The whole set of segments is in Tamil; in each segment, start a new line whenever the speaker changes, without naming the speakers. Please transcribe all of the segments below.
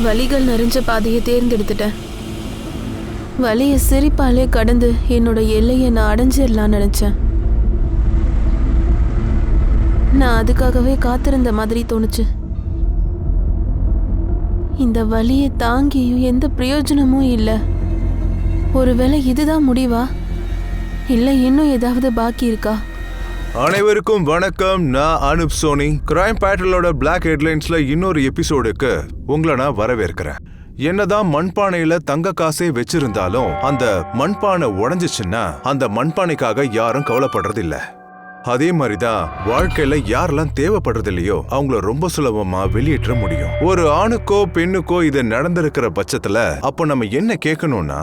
வலிகள் நிறைஞ்ச பாதையை தேர்ந்தெடுத்துட்டேன். வலியை சிரிப்பாலே கடந்து என்னோட எல்லையை நான் அடைஞ்சிடலான்னு நினைச்சேன். நான் அதுக்காகவே காத்திருந்த மாதிரி தோணுச்சு. இந்த வலியை தாங்கியும் எந்த பிரயோஜனமும் இல்லை. ஒருவேளை இதுதான் முடிவா, இல்லை இன்னும் ஏதாவது பாக்கி இருக்கா?
அனைவருக்கும் வணக்கம். நான் அனுப் சோனி. கிரைம் பேட்ரோலோட பிளாக் ஹெட்லைன்ஸ்ல இன்னொரு எபிசோடுக்கு உங்களை நான் வரவேற்கிறேன். என்னதான் மண்பானையில தங்க காசே வச்சிருந்தாலும் அந்த மண்பானை உடைஞ்சிச்சுன்னா அந்த மண்பானைக்காக யாரும் கவலைப்படுறது இல்ல. அதே மாதிரிதான் வாழ்க்கையில யாரெல்லாம் தேவைப்படுறது இல்லையோ அவங்கள ரொம்ப சுலபமா வெளியேற்ற முடியும். ஒரு ஆணுக்கோ பெண்ணுக்கோ இது நடந்திருக்கிற பட்சத்துல அப்போ நம்ம என்ன கேட்கணும்னா,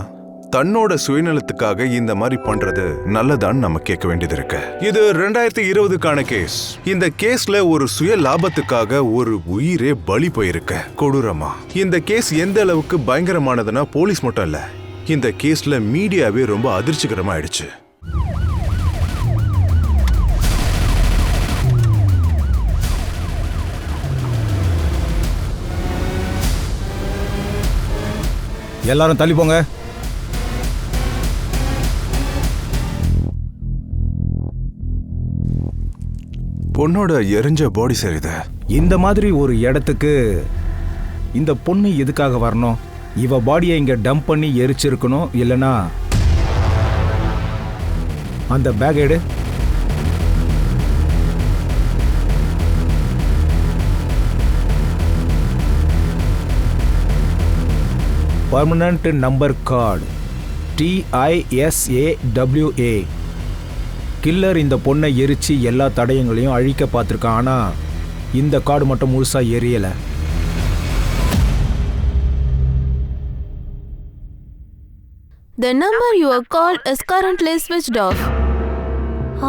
தன்னோட சுயநலத்துக்காக இந்த மாதிரி பண்றது நல்லதான்னு நம்ம கேட்க வேண்டியது இருக்கு. இது 2020க்கான கேஸ். இந்த கேஸ்ல ஒரு சுய லாபத்துக்காக ஒரு உயிரே பலி போயிருக்கு கொடூரமா. இந்த கேஸ் எந்த அளவுக்கு பயங்கரமானதுன்னா போலீஸ் மட்டும் இல்ல, இந்த கேஸ்ல மீடியாவே ரொம்ப அதிர்ச்சிகரமா ஆயிடுச்சு.
எல்லாரும் தள்ளி போங்க.
பொண்ணோட எரிஞ்ச பாடி சரிதா.
இந்த மாதிரி ஒரு இடத்துக்கு இந்த பொண்ணு எதுக்காக வரணும்? இவ பாடியை இங்க டம்ப் பண்ணி எரிச்சிருக்கணும். இல்லனா அந்த பேக் எடு. Permanent number card TISAWA. Killer இந்த பொண்ணை எரிச்சு எல்லா தடயங்களையும் அழிக்க பார்த்துருக்கான். ஆனா இந்த கார்டு மட்டும் முழுசா எரியல.
The number you are called is currently switched off.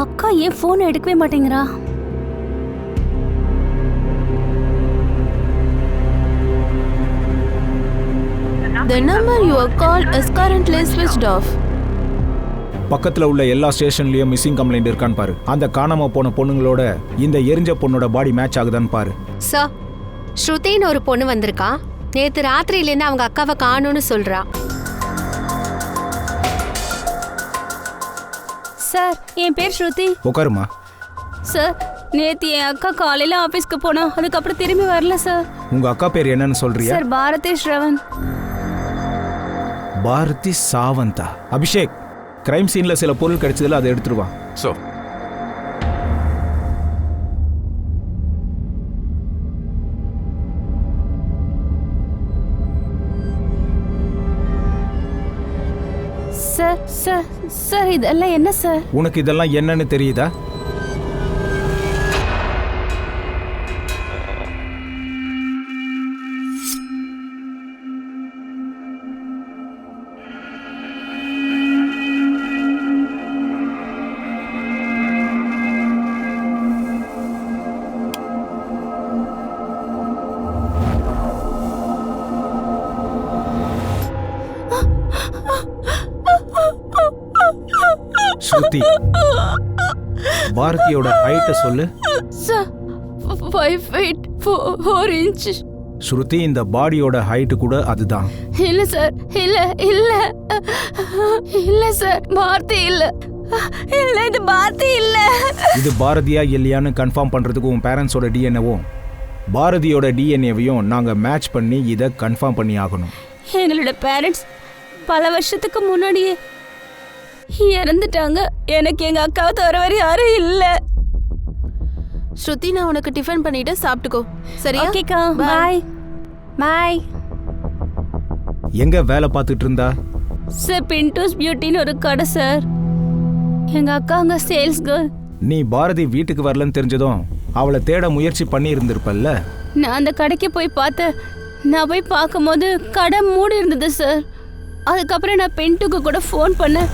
அக்கா ஏன் போன் எடுக்கவே மாட்டேங்கிறா?
The number you are called is currently switched off.
பக்கத்துல உள்ள எல்லா ஸ்டேஷன்லயும் மிஸ்ஸிங் கம்ப்ளைண்ட் இருக்கான்னு பாரு. அந்த காணாம போன பொண்ணுங்களோட இந்த எரிஞ்ச பொண்ணோட பாடி மேட்ச் ஆகுதான்னு பாரு.
சார், ஸ்ருதின்னு ஒரு பொண்ணு வந்திருக்கா. நேத்து ராத்திரியிலேருந்து அவங்க அக்காவை காணும்னு சொல்றா.
சார், என் பேர் ஸ்ருதி.
உட்காருமா.
சார், நேத்து என் அக்கா காலையில ஆபீஸ்க்கு போனா, அதுக்கப்புறம் திரும்பி வரல சார்.
உங்க அக்கா பேர் என்னன்னு சொல்றியா?
சார், பாரதி ஸ்ரவன்.
பாரதி சாவந்தா. அபிஷேக், கிரைம் சீன்ல சில பொருள் கிடைச்சதுல அதை எடுத்துருவா.
சார் சார் சார், இதெல்லாம் என்ன சார்?
உனக்கு இதெல்லாம் என்னன்னு தெரியுதா? ஸ்ருதி, பாரதியோட ஹைட்ட சொல்லு.
Sir, 5 feet 4 inches.
ஸ்ருதி, இந்த பாடியோட ஹைட் கூட அதுதான்.
இல்ல சார், இல்ல இல்ல இல்ல சார், பாரதி இல்ல. இல்ல, இது பாரதி இல்ல.
இது பாரதியா இல்லையான்னு கன்ஃபார்ம் பண்றதுக்கு உன் பேரண்ட்ஸோட டிஎன்ஏவும் பாரதியோட டிஎன்ஏவையும் நாங்க மேட்ச் பண்ணி இதை கன்ஃபார்ம் பண்ணி ஆகணும்.
எங்களோட பேரண்ட்ஸ் பல வருஷத்துக்கு முன்னாடியே இறந்துட்டாங்க. எனக்கு எங்க அக்காவை தவிர வேற யாரும் இல்ல.
ஸ்ருதி, நான் உனக்கு டிஃபன் பண்ணிட்டு சாப்பிட்டுக்கோ, சரியா?
ஓகேக்கா, பை பை.
எங்க வேலை பார்த்துட்டு இருந்தா?
சார், பின்டூஸ் பியூட்டின்னு ஒரு கடை சார். எங்க அக்கா அங்க சேல்ஸ் கேர்ள்.
நீ பாரதி வீட்டுக்கு வரலன்னு தெரிஞ்சதும் அவளை தேட முயற்சி பண்ணி இருந்திருப்பல்ல?
நான் அந்த கடைக்கு போய் பார்த்தேன். நான் போய் பார்க்கும்போது கடை மூடி இருந்தது சார். அதுக்கப்புறம் நான் பின்ட்டுக்கு கூட ஃபோன் பண்ணேன்.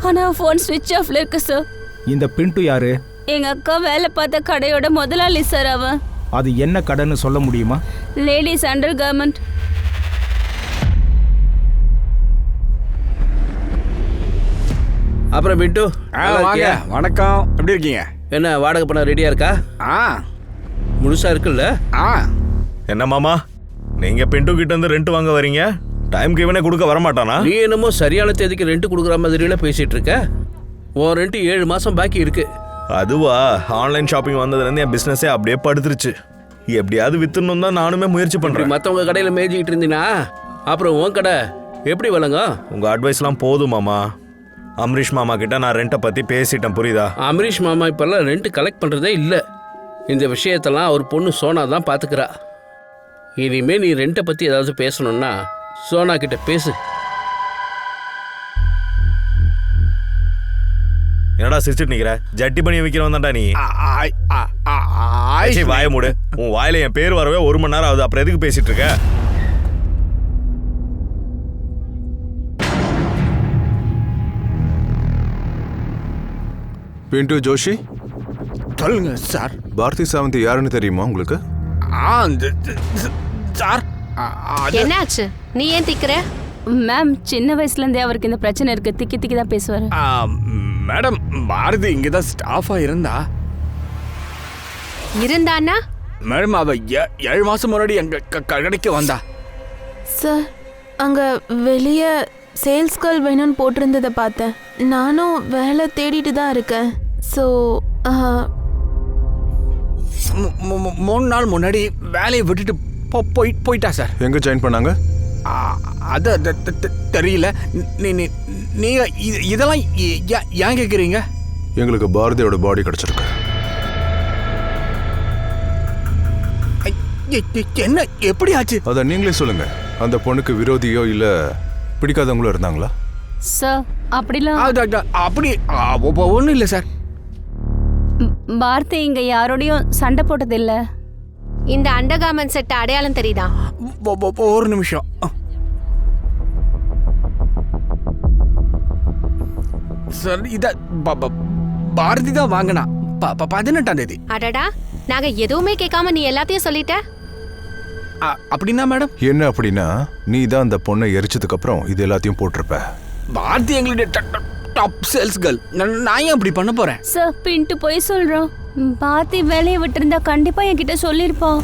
ஆனால் ஃபோன் ஸ்விட்ச் ஆஃப்ல இருக்கு சார்.
இந்த பின்ட்டு யாரு?
எங்க அக்கா வேலை பார்த்த கடையோட முதலாளி சார். அவன்.
அது என்ன கடைன்னு சொல்ல முடியுமா?
Ladies under garment.
அப்புறம் பின்ட்டு,
வாங்க. வணக்கம். எப்படி இருக்கீங்க?
என்ன வாடகை பணம் ரெடியா இருக்கா? முழுசா இருக்குல்ல?
என்ன மாமா,
நீங்க பிண்டு கிட்ட இருந்து ரெண்ட் வாங்க வரீங்க, டைம்க்கு இவனே கொடுக்க வரமாட்டானா?
நீ என்னமோ சரியான தேதிக்கு ரெண்ட் கொடுக்குற மாதிரில பேசிட்டு இருக்க. உன் ரெண்ட் 7 மாசம் பாக்கி இருக்கு.
அதுவா, ஆன்லைன் ஷாப்பிங் வந்ததுலேருந்து என் பிஸ்னஸே அப்படியே படுத்துருச்சு. எப்படியாவது வித்துணும் தான் நானுமே முயற்சி
இப்படி
பண்றேன்.
மற்றவங்க கடையில் மேய்ச்சிக்கிட்டு இருந்தீனா அப்புறம் உன் கடை எப்படி வழங்கும்?
உங்க அட்வைஸ்லாம் போதும் மாமா. அம்ரீஷ் மாமா கிட்ட நான் ரெண்ட்டை பத்தி பேசிட்டேன், புரியுதா?
அமரீஷ் மாமா இப்பெல்லாம் ரெண்ட் கலெக்ட் பண்ணுறதே இல்லை. இந்த விஷயத்தெல்லாம் அவர் பொண்ணு சோனா தான் பார்த்துக்கிறா. இனிமே நீ ரெண்ட்டை பற்றி ஏதாவது பேசணும்னா சோனா கிட்ட பேசு.
என்னடா சிரிச்சிட்டு நிக்கிற? ஜட்டி பண்ணி வைக்கிறவன் தான்டா நீ. சரி, வாய மூடு. உன் வாயில என் பேர் வரவே 1 மணி நேரம் ஆகுது, அப்புறம் எதுக்கு பேசிட்டு இருக்க?
பிண்டு ஜோஷி,
சொல்லுங்க சார்.
பாரதி சாவந்த் யாருன்னு தெரியுமா உங்களுக்கு?
சார்
என்னாச்சு? நீ ஏன் திக்கிற?
மேம் சின்ன வயசுலேருந்தே அவருக்கு இந்த பிரச்சனை இருக்கு. திக்கி திக்கி தான் பேசுவார்.
மேடம், பாரதி இங்கே தான் ஸ்டாஃபா இருந்தா.
இருந்தான்னா
மேடம் அவ 7 மாசம் முன்னாடி எங்க கடைக்கு வந்தா.
சார், அங்கே வெளியே சேல்ஸ் கேர்ள் வேணும்னு போட்டிருந்ததை பார்த்தேன். நானும் வேலை தேடிட்டு தான் இருக்கேன். ஸோ
3 நாள் முன்னாடி வேலையை விட்டுட்டு போயிட்டா சார்.
எங்க ஜாயின் பண்ணாங்க?
அது தெரியல. நீங்க இதெல்லாம் ஏன் கேட்குறீங்க?
எங்களுக்கு பாரதியோட பாடி கிடைச்சிருக்கு.
என்ன, எப்படி ஆச்சு?
அதை நீங்களே சொல்லுங்க. அந்த பொண்ணுக்கு விரோதியோ இல்ல பிடிக்காதவங்களோ இருந்தாங்களா?
சார் அப்படிலாம்
அப்படி ஒன்றும் இல்லை சார்.
பாரதி இங்க யாரோடையும் சண்டை போட்டதில்லை.
இந்த அண்டர்கார்மெண்ட் செட் அடையாளம் தெரியுதா?
ஒரு நிமிஷம். சார், இத பாரதி தான் வாங்கினா 18ஆம் தேதி.
அடடா, நாங்க எதுவுமே கேட்காம நீ எல்லாத்தையும் சொல்லிட்ட.
அப்படின்னா மேடம்?
என்ன அப்படின்னா, நீ தான் அந்த பொண்ணை எரிச்சதுக்கு அப்புறம் இது எல்லாத்தையும் போட்டிருப்ப.
பாரதி எங்களுடைய டாப் சேல்ஸ் கேர்ள். நான் ஏன் அப்படி பண்ண போறேன்?
சார் பின்ட்டு போய் சொல்றோம். பாரதி வேலையை விட்டுருந்தா கண்டிப்பா என்கிட்ட சொல்லியிருப்பான்.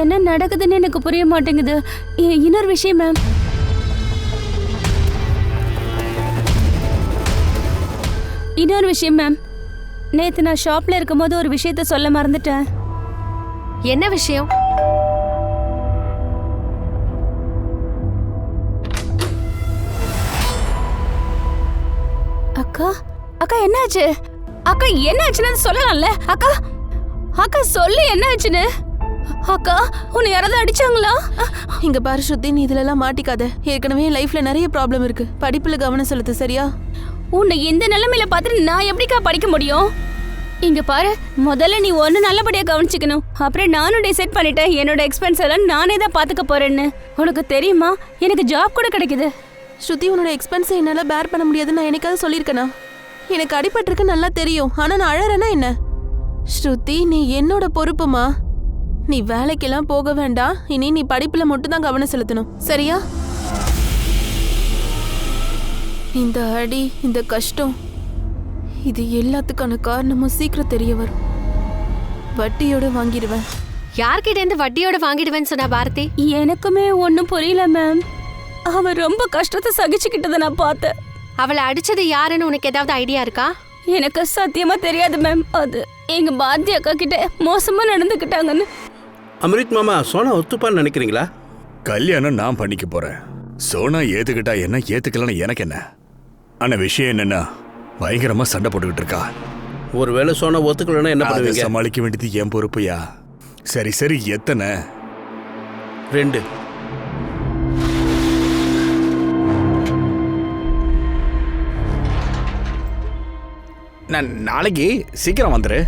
என்ன நடக்குதுன்னு எனக்கு புரிய மாட்டேங்குது. இன்னொரு விஷயம் மேம், நேத்து நான் ஷாப்ல இருக்கும்போது ஒரு விஷயத்த சொல்ல மறந்துட்டேன்.
என்ன விஷயம்?
அக்கா அக்கா என்னாச்சு? அக்கா என்னாச்சுன்னு சொல்லலாம்ல? அக்கா அக்கா சொல்லு என்னாச்சுன்னு. அக்கா உன்னை யாராவது அடிச்சாங்களா?
இங்க பாரு ஸ்ருதி, நீ இதுலலாம் மாட்டிக்காத. ஏற்கனவே லைஃப்ல நிறைய ப்ராப்ளம் இருக்கு. படிப்புல கவனம் செலுத்து, சரியா?
உன்னை இந்த நிலைமையில பார்த்துட்டு நான் எப்படிக்கா படிக்க முடியும்? இங்க பாரு, முதல்ல நீ ஒன்று நல்லபடியா கவனிச்சுக்கணும். அப்புறம் நானும் டிசைட் பண்ணிட்டேன் என்னோட எக்ஸ்பென்ஸ் எல்லாம் நானே தான் பாத்துக்க போறேன்னு. உனக்கு தெரியுமா, எனக்கு ஜாப் கூட கிடைக்குது.
ஸ்ருதி, உன்னோட எக்ஸ்பென்ஸை என்னால் பேர் பண்ண முடியாதுன்னு நான் எனக்காவது சொல்லியிருக்கேனா? எனக்கு அடிபட்டிருக்கு நல்லா தெரியும். ஆனால் நான் அழறேன்னா என்ன? ஸ்ருதி, நீ என்னோட பொறுப்புமா. நீ வேலைக்கெல்லாம் போக வேண்டாம். இனி நீ படிப்புல மட்டும் தான் கவனம் செலுத்தணும், சரியா? இந்த அடி, இந்த கஷ்டம், இது எல்லாத்துக்கான காரணமும் சீக்கிரம் தெரிய வரும். வட்டியோட வாங்கிடுவேன்.
யார்கிட்ட இருந்து வட்டியோட வாங்கிடுவேன்னு சொன்னா பாரதி?
எனக்குமே ஒன்றும் புரியல மேம். அவன் ரொம்ப கஷ்டத்தை சகிச்சுக்கிட்டதை நான் பார்த்தேன்.
அவளை அடிச்சது யாருன்னு உனக்கு ஏதாவது ஐடியா இருக்கா?
எனக்கு சத்தியமா தெரியாது மேம். அது எங்க பாரதி அக்கா கிட்ட மோசமா நடந்துக்கிட்டாங்கன்னு.
அமிர்த் மாமா சோனா ஒத்துப்பான்னு நினைக்கிறீங்களா?
கல்யாணம் நான் பண்ணிக்க போறேன். சோனா ஏத்துக்கிட்டா என்ன, ஏத்துக்கலன்னு எனக்கு என்ன. ஆனா விஷயம் என்னன்னா, பயங்கரமா சண்டை போட்டுக்கிட்டு இருக்கா.
ஒருவேளை சோனா ஒத்துக்கலன்னா என்ன பண்ணுவீங்க?
சமாளிக்க வேண்டியது என் பொறுப்புயா. சரி சரி, எத்தனை?
2.
நான் நாளைக்கு சீக்கிரம் வந்துரு.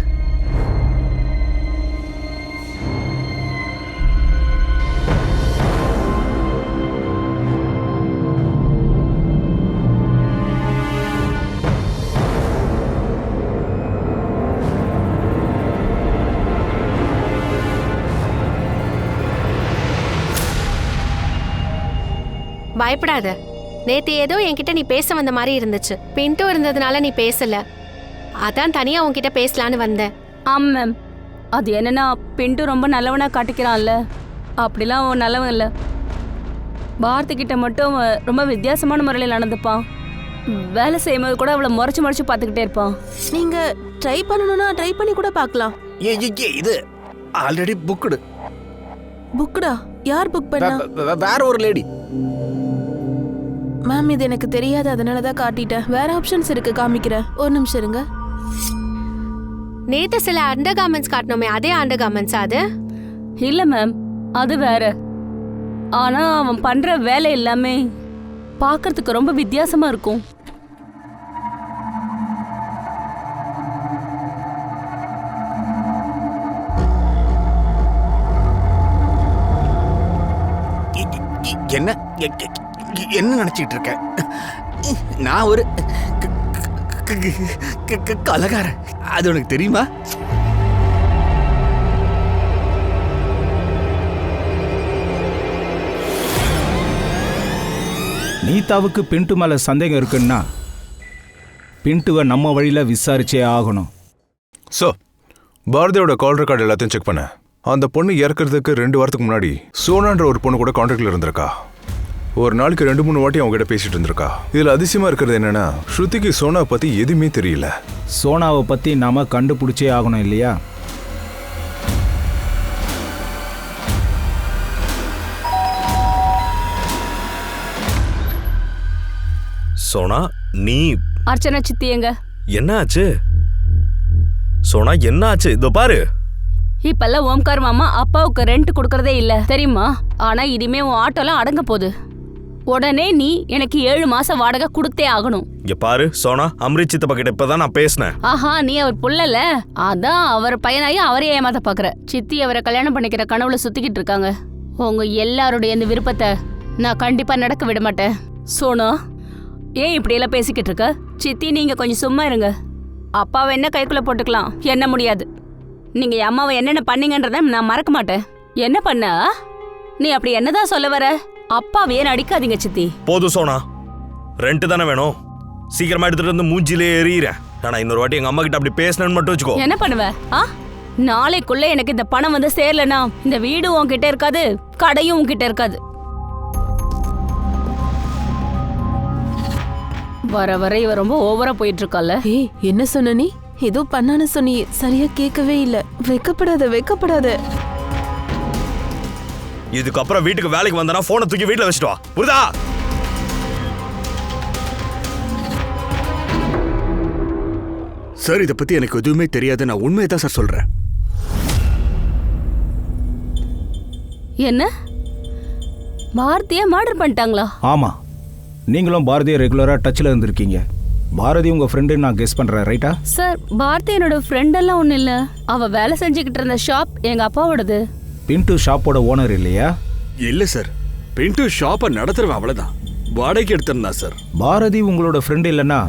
பயப்படாத. நேத்து ஏதோ என்கிட்ட நீ பேச வந்த மாதிரி இருந்துச்சு. பின்ட்டு இருந்ததுனால நீ பேசல. அதான் தனியா உன்கிட்ட பேசலான்னு வந்தேன்.
ஆம் மேம். அது என்னன்னா பின்ட்டு ரொம்ப நல்லவனா காட்டிக்கிறான்ல. அப்படிலாம் அவன் நல்லவன் இல்லை. பாரதி கிட்ட மட்டும் அவன் ரொம்ப வித்தியாசமான முறையில் நடந்துப்பான். வேலை செய்யும்போது கூட அவளை முறைச்சு முறைச்சு பார்த்துக்கிட்டே இருப்பான்.
நீங்க ட்ரை பண்ணணும்னா ட்ரை பண்ணி கூட பார்க்கலாம்.
இது ஆல்ரெடி புக்குடு.
புக்குடா? யார் புக் பண்ணா?
வேற ஒரு லேடி.
மேம் இது எனக்கு தெரியாது, அதனால தான் காட்டிட்டேன். வேற ஆப்ஷன்ஸ் இருக்கு, காமிக்கிறேன். ஒரு நிமிஷம் இருங்க.
நேத்து சில அண்டர் கார்மெண்ட்ஸ் காட்டினோமே, அதே அண்டர் கார்மெண்ட்ஸ் அது?
இல்லை மேம், அது வேற. ஆனா அவன் பண்ற வேலை எல்லாமே பார்க்கறதுக்கு ரொம்ப வித்தியாசமா இருக்கும்.
என்ன என்ன நினைச்சிட்டு இருக்க? நான் ஒரு கலகாரன், அது உனக்கு தெரியுமா?
நீதாவுக்கு பின்ட்டு மேலே சந்தேகம் இருக்குன்னா பின்ட்டுவை நம்ம வழியில் விசாரிச்சே ஆகணும்.
ஸோ பாரதியோட கால் ரெக்கார்டு எல்லாத்தையும் செக் பண்ண. அந்த பொண்ணு இறக்கிறதுக்கு 2 வாரத்துக்கு முன்னாடி சோனான்ற ஒரு பொண்ணு கூட கான்டாக்டில் இருந்திருக்கா. ஒரு நாளைக்கு 2-3 வாட்டி அவங்க கிட்ட பேசிட்டு இருந்திருக்கா. இதில் அதிசயமா இருக்கிறது என்னன்னா, ஸ்ருதிக்கு சோனா பத்தி எதுவுமே தெரியல.
சோனாவை பற்றி நாம கண்டுபிடிச்சே ஆகணும் இல்லையா?
சோனா, நீ
அர்ச்சனா சித்தி எங்க?
என்ன ஆச்சு? சோனா என்ன ஆச்சு? இதோ பாரு.
இப்பெல்லாம் ஓம்கார் மாமா அப்பாவுக்கு ரெண்ட் கொடுக்கறதே இல்ல தெரியுமா? ஆனா இனிமே உன் ஆட்டோலாம் அடங்க போகுது. உடனே நீ எனக்கு 7 மாசம் வாடகை கொடுத்தே ஆகணும்.
இங்க பாரு சோனா, அம்ரித் சித்தப்பா கிட்ட இப்பதான் நான் பேசினேன்.
ஆஹா, நீ அவர் புள்ளல, அதான் அவர் பையனாயி அவரே ஏமாத்த பாக்குற. சித்தி அவரை கல்யாணம் பண்ணிக்கிற கனவுல சுத்திக்கிட்டு இருக்காங்க. உங்க எல்லாருடைய இந்த விருப்பத்தை நான் கண்டிப்பா நடக்க விட மாட்டேன். சோனா, ஏன் இப்படி எல்லாம் பேசிக்கிட்டு இருக்க? சித்தி நீங்க கொஞ்சம் சும்மா இருங்க. அப்பாவை என்ன கைக்குள்ள போட்டுக்கலாம், என்ன முடியாது. நீங்க என் அம்மாவை என்னென்ன பண்ணீங்கன்றத நான் மறக்க மாட்டேன். என்ன பண்ண? நீ அப்படி என்னதான் சொல்ல வர? அப்பாவையே நடிக்காதீங்க சித்தி.
போதும் சோனா, ரெண்ட் தானே வேணும். சீக்கிரமா எடுத்துட்டு வந்து மூஞ்சிலே எறிகிறேன். ஆனா இன்னொரு வாட்டி எங்க அம்மா கிட்ட அப்படி பேசணும்னு மட்டும் வச்சுக்கோ.
என்ன பண்ணுவ? நாளைக்குள்ள எனக்கு இந்த பணம் வந்து சேரலனா இந்த வீடு உன்கிட்ட இருக்காது, கடையும் உன்கிட்ட இருக்காது. வர வர இவ ரொம்ப ஓவரா போயிட்டு இருக்கால.
ஏய், என்ன சொன்ன நீ? ஏதோ பண்ணான்னு சொன்னி, சரியா கேட்கவே இல்ல. வெக்கப்படாத வெக்கப்படாத.
இதுக்கப்புறம் வீட்டுக்கு வேலைக்கு வந்தனா போனை தூக்கி வீட்டுல வச்சுட்டு வா, புரியுதா?
சார், இதை பத்தி எனக்கு எதுவுமே தெரியாது. நான் உண்மையை தான் சார் சொல்றேன்.
என்ன? பாரதியை மர்டர் பண்ணிட்டாங்களா?
ஆமாம், நீங்களும் பாரதியை ரெகுலராக டச்சில் இருந்திருக்கீங்க. பாரதி உங்கள் ஃப்ரெண்டுன்னு நான் கெஸ் பண்ணுறேன், ரைட்டா?
சார், பாரதி என்னோட ஃப்ரெண்டெல்லாம் ஒன்றும் இல்லை. அவள் வேலை செஞ்சுக்கிட்டு இருந்த ஷாப் எங்கள் அப்பாவோடது.
பின்ட்டு ஷாப்போட ஓனர் இல்லையா?
இல்ல சார், பின்ட்டு ஷாப்பை நடத்துறவன் அவ்வளவுதான். வாடகைக்கு எடுத்திருந்தா சார்.
பாரதி உங்களோட ஃப்ரெண்டு இல்லைன்னா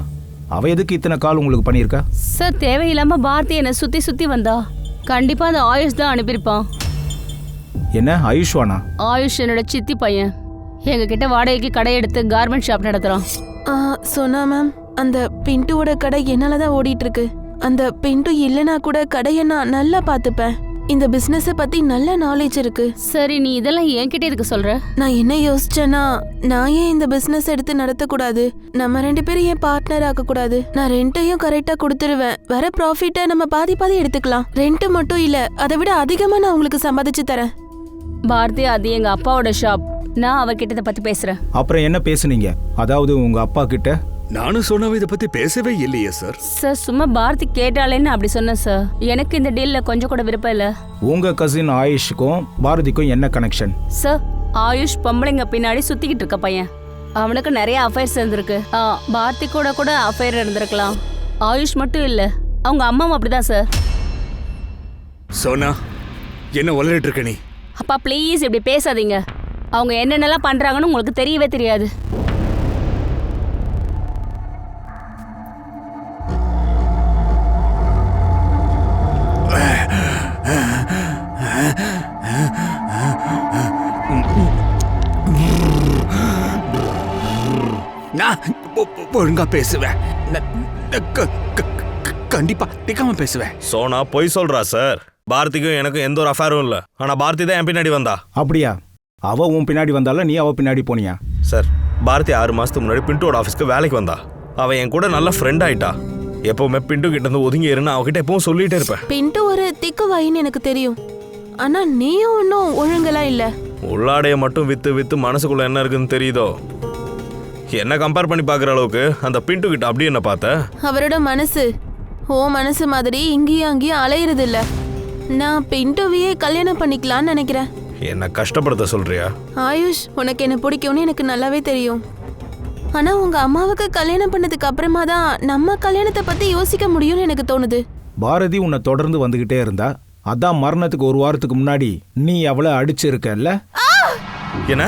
அவ எதுக்கு இத்தனை கால் உங்களுக்கு பண்ணியிருக்கா?
சார், தேவையில்லாமல் பாரதி என்னை சுற்றி சுற்றி வந்தா. கண்டிப்பாக அந்த ஆயுஷ் தான் அனுப்பியிருப்பான்.
என்ன ஆயுஷ்வானா?
ஆயுஷ் என்னோட சித்தி பையன். எங்ககிட்ட வாடகைக்கு கடை எடுத்து கார்மெண்ட் ஷாப் நடத்துகிறான்.
சொன்னா மேம், அந்த பின்ட்டுவோட கடை என்னால தான் ஓடிட்டு இருக்கு. அந்த பின்ட்டு இல்லைனா கூட கடையை நான் நல்லா பார்த்துப்பேன். இந்த பிசினஸை பத்தி நல்ல நாலேஜ் இருக்கு.
சரி, நீ இதெல்லாம் என்கிட்ட எதுக்கு சொல்ற?
நான் என்ன யோசிச்சேன்னா, நான் ஏன் இந்த பிசினஸ் எடுத்து நடத்தக்கூடாது? நம்ம 2 பேரும் ஏன் பார்ட்னர் ஆகக்கூடாது? நான் ரெண்ட்டையும் கரெக்டா கொடுத்துருவேன். வர ப்ராஃபிட்டை நம்ம பாதி பாதி எடுத்துக்கலாம். ரெண்ட் மட்டும் இல்ல, அதை விட அதிகமா நான் உங்களுக்கு சம்பாதிச்சு தரேன்.
பாரதி, அது எங்க அப்பாவோட ஷாப். நான் அவர்கிட்ட இதை பத்தி பேசுறேன்.
அப்புறம் என்ன பேசுனீங்க? அதாவது உங்க அப்பா கிட்ட?
நானும் சொன்னவ இதை பத்தி பேசவே இல்லையே சார்.
சார், சும்மா பாரதி கேட்டாலேன்னு அப்படி சொன்னேன் சார். எனக்கு இந்த டீல்ல கொஞ்சம் கூட விருப்பம் இல்லை.
உங்க கசின் ஆயுஷுக்கும் பாரதிக்கும் என்ன கனெக்ஷன்?
சார், ஆயுஷ் பொம்பளைங்க பின்னாடி சுத்திக்கிட்டு இருக்க பையன். அவனுக்கு நிறைய அஃபேர்ஸ் இருந்திருக்கு. பாரதி கூட கூட அஃபேர் இருந்திருக்கலாம். ஆயுஷ் மட்டும் இல்ல, அவங்க அம்மாவும் அப்படிதான் சார்.
சோனா, என்ன உளறிட்டு இருக்க நீ?
அப்பா ப்ளீஸ் இப்படி பேசாதீங்க. அவங்க என்னென்னலாம் பண்றாங்கன்னு உங்களுக்கு தெரியவே தெரியாது.
நான் ஒழுங்கா பேசுவேன். கண்டிப்பா திக்காம பேசுவேன்.
சோனா பொய் சொல்றா சார். பாரதிக்கும் எனக்கும் எந்த ஒரு அஃபேரும் இல்லை. ஆனால் பாரதி தான் என் பின்னாடி வந்தா.
அப்படியா? அவ உன் பின்னாடி வந்தால நீ அவ பின்னாடி போனியா?
சார், பாரதி 6 மாதத்துக்கு முன்னாடி பின்ட்டோட ஆஃபீஸ்க்கு வேலைக்கு வந்தா. அவன் என் கூட நல்ல ஃப்ரெண்ட் ஆயிட்டா. எப்பவுமே பிண்டு கிட்ட இருந்து ஒதுங்கி இருன்னு அவகிட்ட எப்பவும் சொல்லிட்டே இருப்பேன்.
பின்ட்டு ஒரு திக்கு வாயின்னு எனக்கு தெரியும். ஆனா நீயும் ஒன்றும் ஒழுங்கெல்லாம் இல்ல.
உள்ளாடைய மட்டும் வித்து வித்து மனசுக்குள்ள என்ன இருக்குன்னு தெரியுதோ. என்ன கம்பேர் பண்ணி பார்க்குற அளவுக்கு அந்த பிண்டு கிட்ட அப்படி என்ன பார்த்த?
அவரோட மனசு ஓ மனசு மாதிரி இங்கேயும் அங்கேயும் அலையிறது இல்ல. நான் பின்ட்டுவையே கல்யாணம் பண்ணிக்கலாம்னு நினைக்கிறேன்.
என்ன கஷ்டப்படுத்த சொல்றியா?
ஆயுஷ், உனக்கு என்ன பிடிக்கும்னு எனக்கு நல்லாவே தெரியும். ஆனா உங்க அம்மாவுக்கு கல்யாணம் பண்ணதுக்கு அப்புறமா தான் நம்ம கல்யாணத்தை பத்தி யோசிக்க முடியும்னு எனக்கு தோணுது.
பாரதி உன்னை தொடர்ந்து வந்துகிட்டே இருந்தா, அதான் மரணத்துக்கு 1 வாரத்துக்கு முன்னாடி நீ அவளை அடிச்சிருக்கல்ல?
என்ன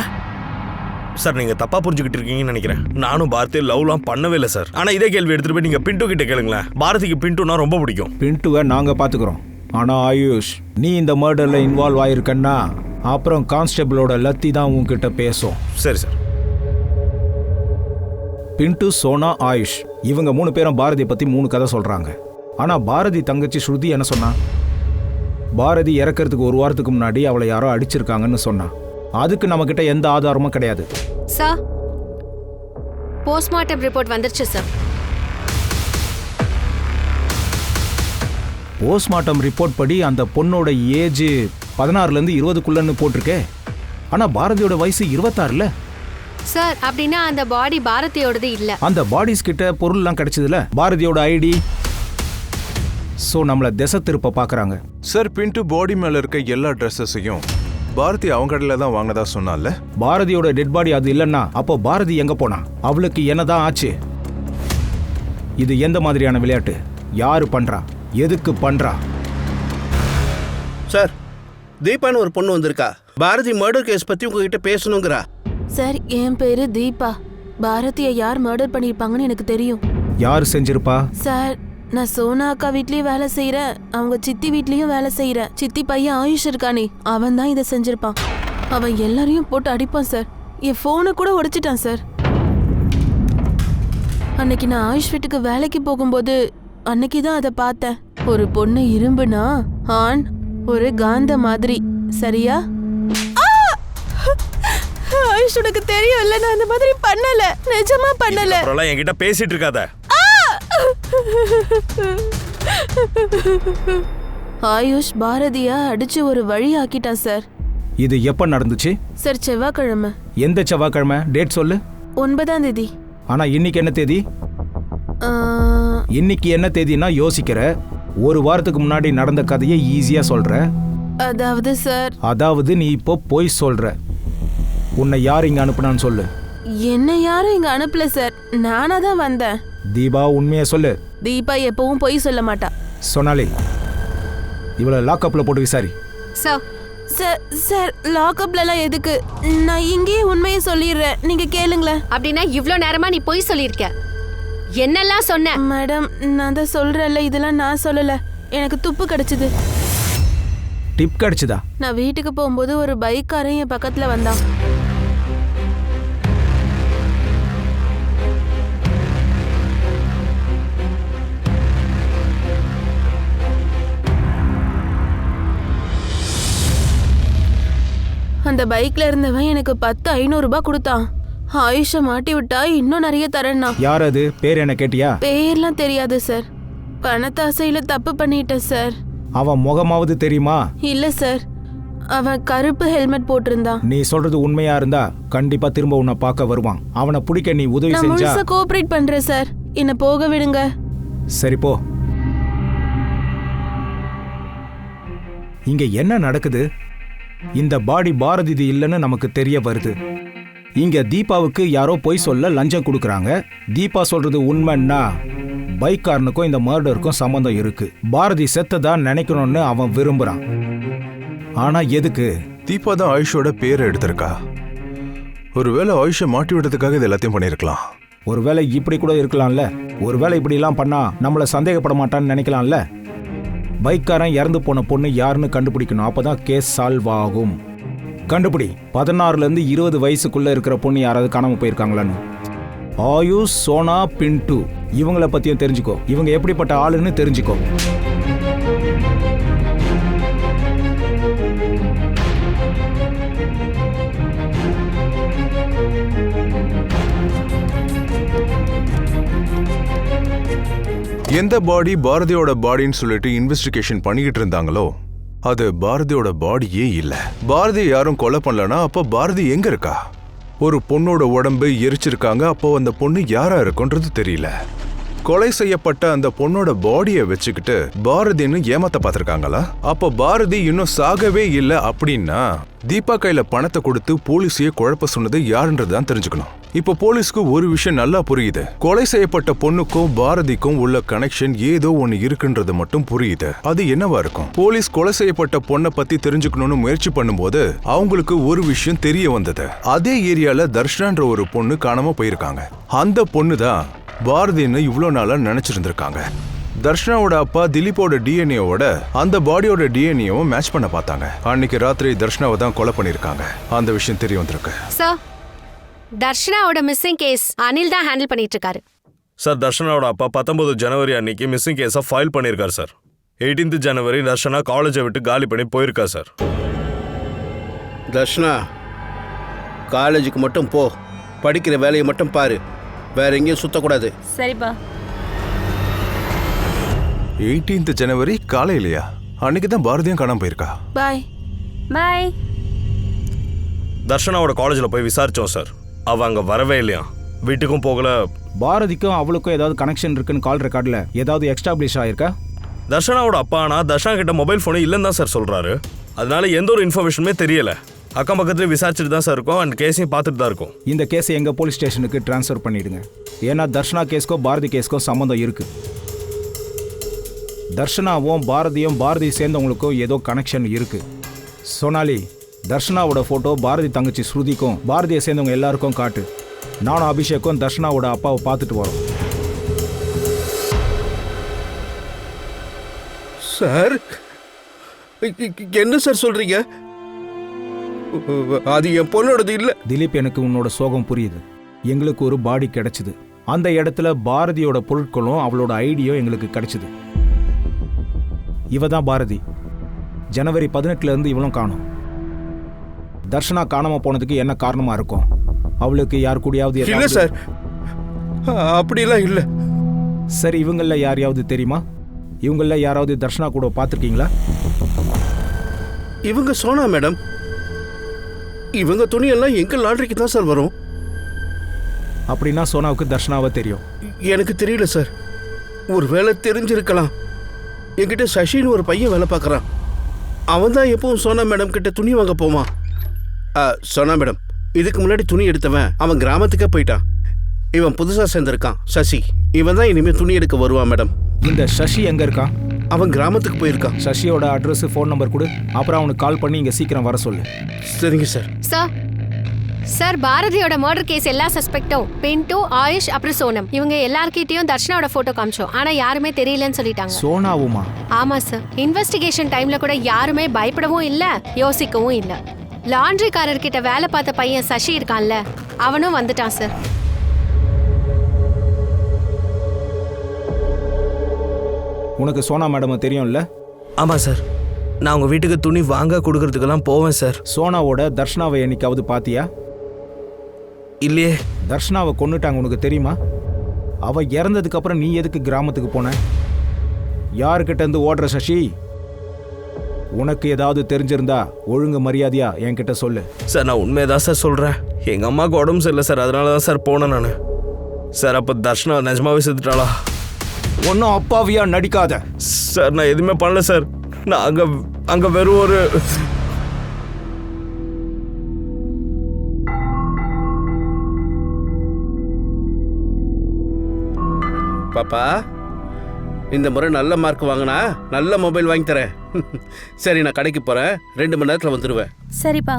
சார், நீங்க தப்பா புரிஞ்சுக்கிட்டு இருக்கீங்கன்னு நினைக்கிறேன். நானும் பாரதியை லவ்லாம் பண்ணவே இல்லை சார். ஆனா இதே கேள்வி எடுத்துட்டு போய் நீங்க பிண்டு கிட்ட கேளுங்களேன். பாரதிக்கு பிண்டுனா ரொம்ப பிடிக்கும்.
பின்ட்டுவை நாங்க பாத்துக்கிறோம். ஆனா ஆயுஷ், நீ இந்த மர்டர்ல இன்வால்வ் ஆயிருக்கன்னா அப்புறம் கான்ஸ்டபிளோட லத்தி தான் உன்கிட்ட பேசும்.
சரி சார்.
பின்ட்டு, சோனா, ஆயுஷ் இவங்க 3 பேரும் பாரதியை பத்தி 3 கதை சொல்றாங்க. ஆனா பாரதி தங்கச்சி ஸ்ருதி என்ன சொன்னா? பாரதி இறக்கிறதுக்கு 1 வாரத்துக்கு முன்னாடி அவளை யாரோ அடிச்சிருக்காங்கன்னு சொன்னா. அதுக்கு நம்ம கிட்ட எந்த ஆதாரமும் கிடையாது.
சார், போஸ்ட்மார்ட்டம் ரிப்போர்ட் வந்துருச்சு சார்.
போஸ்ட்மார்ட்டம் ரிப்போர்ட் படி அந்த பொண்ணோட ஏஜ் 16லேருந்து 20க்குள்ளன்னு போட்டிருக்கே. ஆனா பாரதியோட வயசு 26ல.
சார், அப்படின்னா அந்த பாடி பாரதியோடது இல்ல.
அந்த பாடிஸ் கிட்ட பொருள்லாம் கிடைச்சதுல, பாரதியோட ஐடி. சோ நம்மள திசை திருப்ப பாக்குறாங்க.
சார், பின்ட்டு பாடி மேல இருக்க எல்லா ட்ரெஸ்ஸஸையும் பாரதி அவங்க கடையில தான் வாங்கினதா சொன்னால.
பாரதியோட டெட் பாடி அது இல்லைன்னா அப்போ பாரதி எங்க போனா? அவளுக்கு என்னதான் ஆச்சு? இது எந்த மாதிரியான விளையாட்டு? யாரு பண்றா? எதுக்கு பண்றா?
சார், தீபான்னு ஒரு பொண்ணு வந்திருக்கா. பாரதி மர்டர் கேஸ் பத்தி உங்ககிட்ட பேசணுங்கிறா.
சார், என் பேரு தீபா. பாரதியை யார் மர்டர் பண்ணியிருப்பாங்கன்னு எனக்கு தெரியும்.
யார் செஞ்சிருப்பா?
சார், நான் சோனா அக்கா வீட்லயும் வேலை செய்யறேன், அவங்க சித்தி வீட்லயும் வேலை செய்யறேன். சித்தி பையன் ஆயுஷ் இருக்கானே, அவன் தான் இதை செஞ்சிருப்பான். அவன் எல்லாரையும் போட்டு அடிப்பான் சார். என் போனை கூட உடைச்சிட்டான் சார். அன்னைக்கு நான் ஆயுஷ் வீட்டுக்கு வேலைக்கு போகும்போது அன்னைக்கு தான் அதை பார்த்தேன். ஒரு பொண்ணு இரும்புனா ஆண் ஒரு காந்த மாதிரி. சரியா? ஆயுஷ், உனக்கு தெரியும்ல, நான் அந்த மாதிரி பண்ணல. நிஜமா பண்ணல.
அப்புறம் என்கிட்ட பேசிட்டு இருக்காத.
ஆயுஷ் பாரதியா அடிச்சு ஒரு வழி ஆக்கிட்டான் சார்.
இது எப்ப நடந்துச்சு?
சார், செவ்வாய்க்கிழமை.
எந்த செவ்வாய்க்கிழமை? டேட் சொல்லு.
9ஆம் தேதி.
ஆனா இன்னைக்கு என்ன தேதி? இன்னைக்கு என்ன தேதினா யோசிக்கிற. 1 வாரத்துக்கு முன்னாடி நடந்த கதையை ஈஸியா சொல்ற.
அதாவது சார்,
அதாவது நீ இப்போ போய் சொல்ற. உன்னை யார் இங்க அனுப்புனான்னு சொல்லு.
என்ன யாரும் இங்க அனுப்பல சார், நானா தான் வந்தேன்.
தீபா, உண்மையை சொல்லு.
தீபா எப்பவும் பொய் சொல்ல மாட்டா.
சொன்னாலே இவளை லாக்அப்ல போட்டு விசாரி.
சார்,
சார் சார், லாக்அப்லாம் எதுக்கு? நான் இங்கேயே உண்மையை சொல்லிடுறேன், நீங்க கேளுங்களேன்.
அப்படின்னா இவ்ளோ நேரமா நீ பொய் சொல்லியிருக்க. என்னெல்லாம் சொன்ன?
மேடம், நான் தான் சொல்றேன்ல, இதெல்லாம் நான் சொல்லல. எனக்கு துப்பு கிடைச்சது.
டிப் கிடைச்சதா?
நான் வீட்டுக்கு போகும்போது ஒரு பைக்காரன் என் பக்கத்துல வந்தான். அந்த பைக்ல இருந்தவன் எனக்கு 10,500 ரூபாய் கொடுத்தான். ஆயுஷ மாட்டி விட்டா இன்னும் நிறைய தரேன்னா.
யார் அது? பேர் என்ன கேட்டியா?
பேர்லாம் தெரியாது சார். பணத்தாசையில தப்பு பண்ணிட்டேன் சார்.
அவன் முகமாவது தெரியுமா?
இல்ல சார், அவன் கருப்பு ஹெல்மெட் போட்டிருந்தான்.
நீ சொல்றது உண்மையா இருந்தா கண்டிப்பா திரும்ப உன்னை பார்க்க வருவான். அவனை பிடிக்க நீ உதவி
நான்
செஞ்சா.
முழுசா கோஆபரேட் பண்றேன் சார், என்ன போக விடுங்க.
சரி போ. இங்க என்ன நடக்குது? இந்த பாடி பாரதி இல்லைன்னு நமக்கு தெரிய வருது. இங்க தீபாவுக்கு யாரோ பொய் சொல்ல லஞ்சம் கொடுக்கறாங்க. தீபா சொல்றது உண்மைன்னா பைக்காரனுக்கும் இந்த மர்டருக்கும் சம்பந்தம் இருக்கு. பாரதி செத்ததா நினைக்கணும்னு அவன் விரும்புறான். ஆனா எதுக்கு?
தீபா தான் ஆயுஷோட பேரை எடுத்திருக்கா. ஒருவேளை ஆயுஷை மாட்டி விடுறதுக்காக இது எல்லாத்தையும் பண்ணியிருக்கலாம்.
ஒருவேளை இப்படி கூட இருக்கலாம்ல. ஒருவேளை இப்படி எல்லாம் பண்ணா நம்மள சந்தேகப்பட மாட்டான்னு நினைக்கலாம்ல. பைக்காரன் இறந்து போன பொண்ணு யாருன்னு கண்டுபிடிக்கணும். அப்பதான் கேஸ் சால்வ் ஆகும். கண்டுபிடி. 16லேருந்து 20 வயசுக்குள்ள இருக்கிற பொண்ணு யாராவது காணாம போயிருக்காங்களான்னு. ஆயுஷ், சோனா, பின்ட்டு இவங்கள பத்தியும் தெரிஞ்சுக்கோ. இவங்க எப்படிப்பட்ட ஆளுன்னு தெரிஞ்சுக்கோ.
எந்த பாடி பாரதியோட பாடின்னு சொல்லிட்டு இன்வெஸ்டிகேஷன் பண்ணிக்கிட்டு இருந்தாங்களோ அது பாரதியோட பாடியே இல்ல. பாரதி யாரும் கொலை பண்ணலனா அப்ப பாரதி எங்க இருக்கா? ஒரு பொண்ணோட உடம்பு எரிச்சிருக்காங்க, அப்போ அந்த பொண்ணு யாரா இருக்குன்றது தெரியல. கொலை செய்யப்பட்ட அந்த பொண்ணோட பாடியை வச்சுக்கிட்டு பாரதின்னு ஏமாத்த பார்த்திருக்காங்களா? அப்ப பாரதி இன்னும் சாகவே இல்ல அப்படின்னா தீபா கையில பணத்தை கொடுத்து போலீஸையே குழப்ப சொன்னது யாருன்றதுதான் தெரிஞ்சுக்கணும். இப்ப போலீஸ்க்கு ஒரு விஷயம் நல்லா புரியுது. கொலை செய்யப்பட்ட பொண்ணுக்கும் பாரதிக்கும் உள்ள கனெக்ஷன் ஏதோ ஒண்ணு இருக்குன்றது மட்டும் புரியுது. அது என்னவா இருக்கும்? போலீஸ் கொலை செய்யப்பட்ட பொண்ணை பத்தி தெரிஞ்சுக்கணும்னு முயற்சி பண்ணும்போது அவங்களுக்கு ஒரு விஷயம் தெரிய வந்தது. அதே ஏரியால தர்ஷனான்ற ஒரு பொண்ணு காணாம போயிருக்காங்க. அந்த பொண்ணு தான் பாரதின்னு இவ்வளவு நாளா நினைச்சிருந்திருக்காங்க. தர்ஷனாவோட அப்பா திலீப்போட டிஎன்ஏவோட அந்த பாடியோட டிஎன்ஏவும் மேட்ச் பண்ண பார்த்தாங்க. அன்னைக்கு ராத்திரி தர்ஷனாவை தான் கொலை பண்ணிருக்காங்க. அந்த விஷயம் தெரிய வந்திருக்கு.
சார், தர்ஷனாவோட மிஸ்ஸிங் கேஸ் அனில் தான் ஹேண்டில் பண்ணிட்டு இருக்காரு.
சார், தர்ஷனாவோட அப்பா 19 ஜனவரி அன்னைக்கு மிஸ்ஸிங் கேஸை ஃபைல் பண்ணியிருக்காரு சார். 18 ஜனவரி தர்ஷனா காலேஜை விட்டு காலி பண்ணி போயிருக்கா சார்.
தர்ஷனா, காலேஜுக்கு மட்டும் போ, படிக்கிற வேலையை மட்டும் பாரு, வேற எங்கேயும் சுத்தக்கூடாது.
சரிப்பா.
18 ஜனவரி காலையிலையா? அன்னைக்கு தான் பாரதியும் காணாம போயிருக்கா.
பாய்.
பாய்.
தர்ஷனாவோட காலேஜில் போய் விசாரிச்சோம் சார். அவ அங்கே வரவே இல்லையா, வீட்டுக்கும் போகல.
பாரதிக்கும் அவளுக்கும் ஏதாவது கனெக்ஷன் இருக்குன்னு கால் ரெக்கார்டில் ஏதாவது எக்ஸ்டாப்ளிஷ் ஆயிருக்கா?
தர்ஷனாவோட அப்பா ஆனால் தர்ஷனா கிட்ட மொபைல் ஃபோனே இல்லைன்னு தான் சார் சொல்கிறாரு. அதனால எந்த ஒரு இன்ஃபர்மேஷனுமே தெரியல. அக்கம் பக்கத்துல விசாரிச்சுட்டு தான் சார் இருக்கோம். அந்த கேஸையும் பார்த்துட்டு தான் இருக்கும்.
இந்த கேஸை எங்கள் போலீஸ் ஸ்டேஷனுக்கு ட்ரான்ஸ்ஃபர் பண்ணிடுங்க. ஏன்னா தர்ஷனா கேஸ்க்கோ பாரதி கேஸ்க்கோ சம்மந்தம் இருக்கு. தர்ஷனாவும் பாரதியும் பாரதி சேர்ந்தவங்களுக்கும் ஏதோ கனெக்ஷன் இருக்கு. சோனாலி, தர்ஷனாவோட ஃபோட்டோ பாரதி தங்கச்சி ஸ்ருதிக்கும் பாரதியை சேர்ந்தவங்க எல்லாருக்கும் காட்டு. நானும் அபிஷேக்கும் தர்ஷனாவோட அப்பாவை பார்த்துட்டு வரோம்.
சார், என்ன சார் சொல்றீங்க? அது என் பொண்ணோடது இல்ல.
திலீப், எனக்கு உன்னோட சோகம் புரியுது. எங்களுக்கு ஒரு பாடி கிடைச்சது. அந்த இடத்துல பாரதியோட பொருட்களும் அவளோட ஐடியும் எங்களுக்கு கிடைச்சது. இவ தான் பாரதி. ஜனவரி 18 இருந்து இவளும் காணும். தர்ஷனா காணாம போனதுக்கு என்ன காரணமா இருக்கும்? அவளுக்கு யார் கூடயாவது
இல்ல சார், அப்படிலாம் இல்ல.
சரி, இவங்கள யாரையாவது தெரியுமா? இவங்கள யாராவது தர்ஷனா கூட பார்த்துருக்கீங்களா?
இவங்க சோனா மேடம். இவங்க துணியெல்லாம் எங்க லாண்டரிக்கு தான் சார் வரும்.
அப்படின்னா சோனாவுக்கு தர்ஷனாவை தெரியும்.
எனக்கு தெரியல சார். ஒரு வேலை தெரிஞ்சிருக்கலாம். என்கிட்ட சஷின்னு ஒரு பையன் வேலை பார்க்குறான். அவன் தான் எப்பவும் சோனா மேடம் கிட்ட துணி வாங்க போவான். சோனா மேடம், இதுக்கு முன்னாடி துணி எடுத்தவன் அவன் கிராமத்துக்கே போயிட்டான். இவன் புதுசாக சேர்ந்திருக்கான், சசி. இவன் தான் இனிமேல் துணி எடுக்க வருவான் மேடம்.
இந்த சசி எங்க இருக்கான்?
அவன் கிராமத்துக்கு போயிருக்கான்.
சசியோட அட்ரஸ், ஃபோன் நம்பர் கொடு. அப்புறம் அவனுக்கு கால் பண்ணி இங்கே சீக்கிரம் வர சொல்லு.
சரிங்க சார்.
சார், பாரதியோட மர்டர் கேஸ் எல்லா சஸ்பெக்டும் பின்ட்டு, ஆயுஷ், அப்புறம் சோனம், இவங்க எல்லார்கிட்டயும் தர்ஷனாவோட போட்டோ காமிச்சோம். ஆனா யாருமே தெரியலன்னு சொல்லிட்டாங்க.
சோனாவுமா?
ஆமா சார். இன்வெஸ்டிகேஷன் டைம்ல கூட யாருமே பயப்படவும் இல்ல, யோசிக்கவும் இல்ல. லாண்ட்ரிக்காரர்கிட்ட வேலை பார்த்த பையன் சசி இருக்கான்ல, அவனும் வந்துட்டான் சார்.
உனக்கு சோனா மேடம் தெரியும்ல?
ஆமாம் சார். நான் உங்கள் வீட்டுக்கு துணி வாங்க கொடுக்கறதுக்கெல்லாம் போவேன் சார்.
சோனாவோட தர்ஷனாவை என்னைக்காவது பாத்தியா?
இல்லையே.
தர்ஷனாவை கொன்னுட்டாங்க, உனக்கு தெரியுமா? அவ இறந்ததுக்கு அப்புறம் நீ எதுக்கு கிராமத்துக்கு போன? யாருக்கிட்ட இருந்து ஓடுற சசி? உனக்கு ஏதாவது தெரிஞ்சிருந்தா ஒழுங்கு மரியாதையா என்கிட்ட சொல்லு.
சார், நான் உண்மையதான் சார் சொல்கிறேன். எங்கள் அம்மாவுக்கு உடம்பு சரியில்லை சார், அதனால தான் சார் போனேன் நான். சார், அப்போ தர்ஷனா நிஜமாவே செத்துட்டாளா?
ஒன்றும் அப்பாவியா நடிக்காத
சார். நான் எதுவுமே பண்ணல சார். நான் அங்கே வெறும் ஒரு
பாப்பா, இந்த முறை நல்ல மார்க் வாங்கினா நல்ல மொபைல் வாங்கி தரேன். சரி, நான் கடைக்கு போறேன். 2 மணி நேரத்தில் வந்துடுவேன்.
சரிப்பா.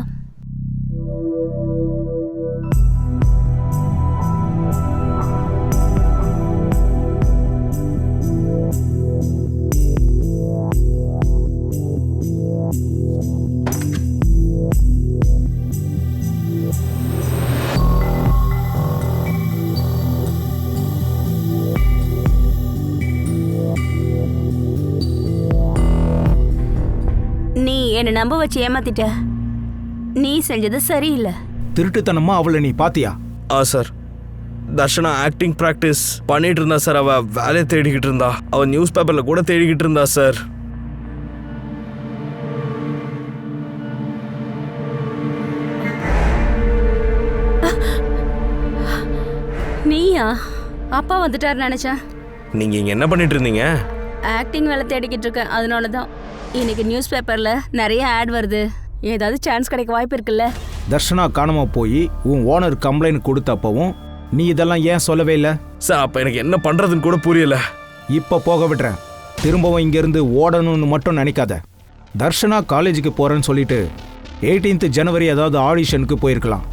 நீ என்னை நம்ப வச்சு ஏமாத்திட்ட. நீ செஞ்சது சரியில்லை.
திருட்டுத்தனமா அவளை நீ பாத்தியா?
சார், தர்ஷனா ஆக்டிங் ப்ராக்டிஸ் பண்ணிட்டு இருந்தா சார். அவ வேலையை தேடிக்கிட்டு இருந்தா. அவ நியூஸ் பேப்பர்ல கூட தேடிக்கிட்டு இருந்தா சார்.
நீயா? அப்பா வந்துட்டாரு நினைச்சேன்.
நீங்க இங்க என்ன பண்ணிட்டு இருந்தீங்க?
ஆக்டிங் வேலை தேடிக்கிட்டு இருக்கேன். அதனால தான் இன்னைக்கு நியூஸ் பேப்பர்ல நிறைய ஆட் வருது. ஏதாவது சான்ஸ் கிடைக்க வாய்ப்பு இருக்குல்ல?
தர்ஷனா காணாம போய் உன் ஓனர் கம்ப்ளைண்ட் கொடுத்தப்பவும் நீ இதெல்லாம் ஏன் சொல்லவே இல்லை?
சார் அப்ப எனக்கு என்ன பண்றதுன்னு கூட புரியல.
இப்போ போக விடுறேன். திரும்பவும் இங்கேருந்து ஓடணும்னு மட்டும் நினைக்காத. தர்ஷனா காலேஜுக்கு போகிறேன்னு சொல்லிட்டு 18th ஜனவரி ஏதாவது ஆடிஷனுக்கு போயிருக்கலாம்.